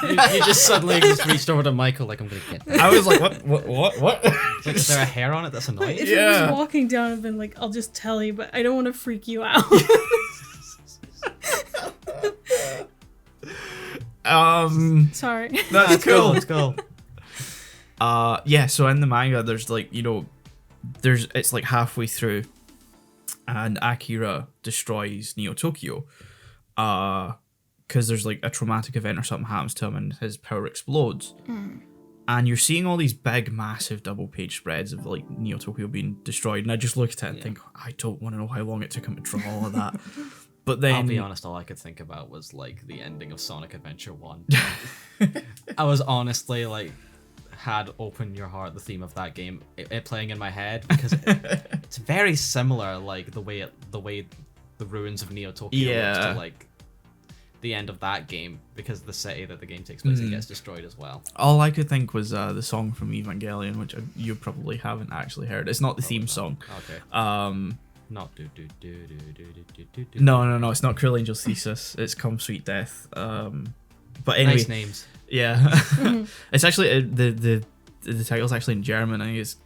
get. You just suddenly just reached over to Michael, like, I'm gonna get that. I was like, what? It's like, is there a hair on it that's annoying? If Yeah. it was walking down, I've been like, I'll just tell you, but I don't want to freak you out. Sorry. That's cool. Let's go. Yeah, so in the manga, there's like, it's like halfway through, and Akira destroys Neo Tokyo, because there's like a traumatic event or something happens to him and his power explodes. And you're seeing all these big, massive double-page spreads of like Neo Tokyo being destroyed, and I just look at it and think, I don't want to know how long it took him to draw all of that. But then, I'll be honest, all I could think about was like the ending of Sonic Adventure 1. I was honestly like, had Open Your Heart, the theme of that game, it playing in my head, because it's very similar, like the way the ruins of Neo Tokyo looks to like the end of that game, because the city that the game takes place in gets destroyed as well. all I could think was the song from Evangelion, which you probably haven't actually heard. It's not the theme song. Okay. Not do do do do do do do do. No, it's not Cruel Angel's Thesis. It's Come Sweet Death. But anyway, Nice names. yeah, it's actually the title's actually in German. I think it's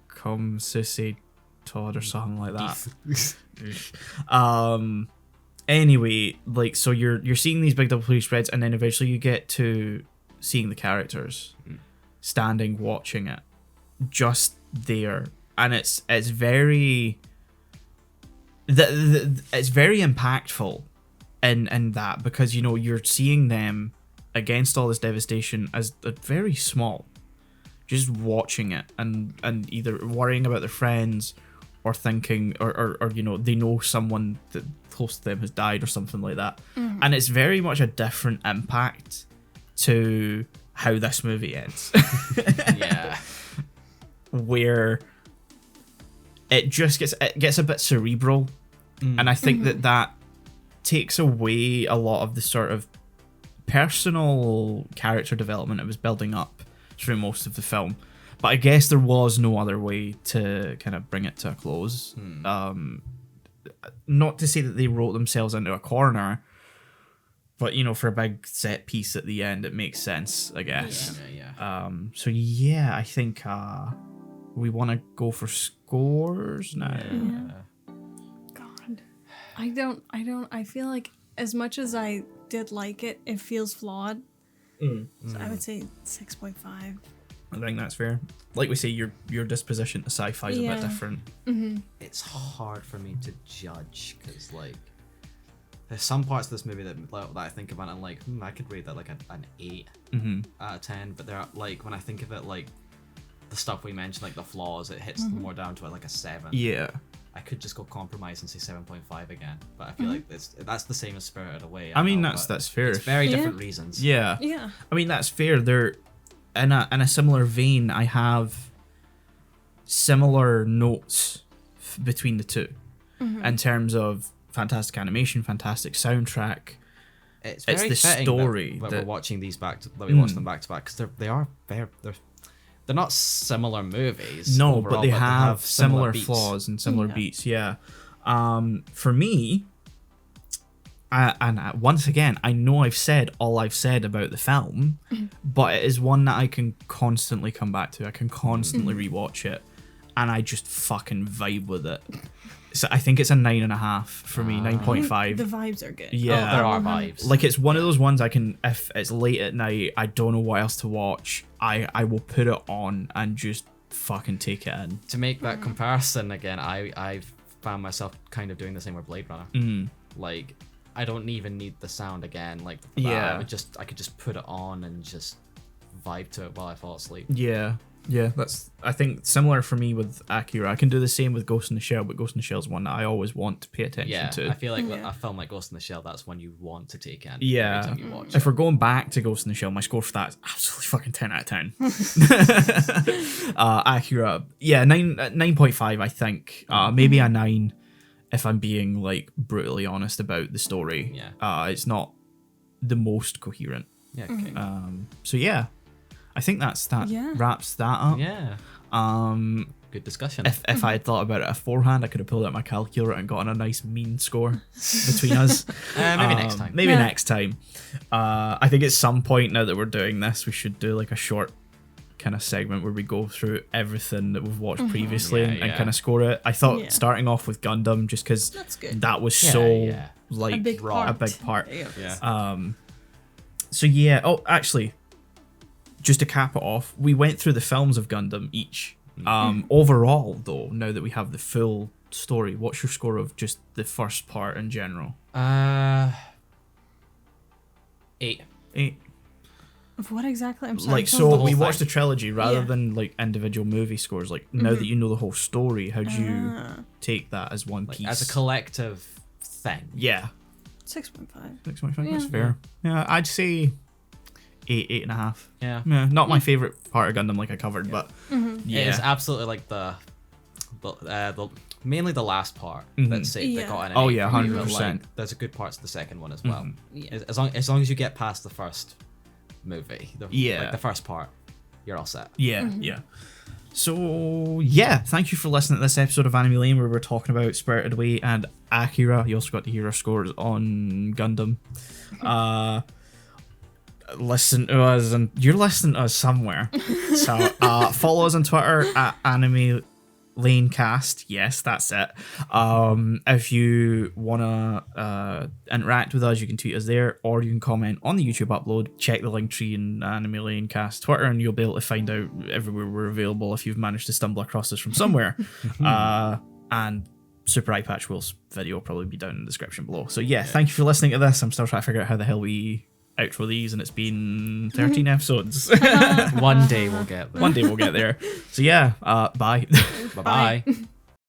Come Sissy Todd or something like that. Anyway, like, so you're seeing these big double page spreads, and then eventually you get to seeing the characters standing watching it, just there, and it's very it's very impactful in that, because you're seeing them against all this devastation as very small, just watching it and either worrying about their friends or thinking or they know someone that close to them has died or something like that. And it's very much a different impact to how this movie ends. Yeah. Where it just gets a bit cerebral, and I think that takes away a lot of the sort of personal character development that was building up through most of the film. But I guess there was no other way to kind of bring it to a close. Not to say that they wrote themselves into a corner, but for a big set piece at the end, it makes sense, I guess. Yeah. So yeah, I think we want to go for scores now. God, I feel like as much as I did like it, it feels flawed. So I would say 6.5. I think that's fair. Like we say, your disposition to sci-fi is a bit different. It's hard for me to judge, because like there's some parts of this movie that I think about and I'm like, I could rate that like an 8 out of 10. But there are, like, when I think of it, like the stuff we mentioned, like the flaws, it hits more down to like a 7. Yeah. I could just go compromise and say 7.5 again, but I feel like that's the same as Spirited Away. I mean, know, that's fair. It's very different reasons. Yeah. Yeah. I mean, that's fair. They're in a similar vein. I have similar notes between the two in terms of fantastic animation, fantastic soundtrack. It's very the fitting story that that we're watching these we watch them back to back, because they're not similar movies. No, overall, but they have similar beats. flaws and similar beats. Yeah. For me, and once again, I know I've said all I've said about the film, but it is one that I can constantly come back to. I can constantly rewatch it, and I just fucking vibe with it. So I think it's a 9.5 for me, 9.5. The vibes are good. Yeah. There are vibes. Like, it's one of those ones I can, if it's late at night, I don't know what else to watch, I will put it on and just fucking take it in. To make that comparison again, I've found myself kind of doing the same with Blade Runner. Like, I don't even need the sound again. Like, Yeah. I could just put it on and just vibe to it while I fall asleep. Yeah, that's, I think, similar for me with Akira. I can do the same with Ghost in the Shell, but Ghost in the Shell is one that I always want to pay attention to. I feel like a film like Ghost in the Shell, that's one you want to take in. Yeah, every time you watch if it. we're going back to Ghost in the Shell, my score for that is absolutely fucking 10 out of 10. Akira, yeah, 9.5, I think. Maybe a 9 if I'm being like brutally honest about the story. Yeah. It's not the most coherent. Yeah. Okay. So yeah, I think that Yeah. wraps that up. Yeah. Good discussion. If I had thought about it beforehand, I could have pulled out my calculator and gotten a nice mean score between us. Maybe next time. Maybe next time. I think at some point, now that we're doing this, we should do like a short kind of segment where we go through everything that we've watched previously and kind of score it. I thought starting off with Gundam, just because That's good. that was Yeah, so yeah. like A big a big part. There you go. Yeah. So yeah. Oh, actually, just to cap it off, we went through the films of Gundam each. Overall, though, now that we have the full story, what's your score of just the first part in general? 8. 8. Of what exactly? I'm sorry. Like, tell so me. whole we thing. watched the trilogy rather Yeah. than like individual movie scores. Like, now that you know the whole story, how do you take that as one Like, piece? as a collective thing. Yeah. 6.5. 6.5, Yeah. that's fair. Yeah, I'd say 8, 8.5. Yeah. Yeah, not my favorite part of Gundam, like I covered, but It yeah. is absolutely like the mainly the last part that Yeah. got an Oh, 8 yeah, for me, but, 100%. like, there's a good parts of the second one as well. Yeah. As long as you get past the first movie, Yeah. like the first part, you're all set. Yeah, yeah. So, yeah, thank you for listening to this episode of Anime Lane where we're talking about Spirited Away and Akira. You also got to hear our scores on Gundam. Listen to us, and you're listening to us somewhere. So, follow us on Twitter at Anime Lanecast. Yes, that's it. If you wanna interact with us, you can tweet us there, or you can comment on the YouTube upload. Check the link tree in Anime Lanecast Twitter, and you'll be able to find out everywhere we're available if you've managed to stumble across us from somewhere. And Super Eye Patch Will's video will probably be down in the description below. So yeah, thank you for listening to this. I'm still trying to figure out how the hell we outro these, and it's been 13 episodes. One day we'll get there. One day we'll get there. So yeah, bye. Bye bye.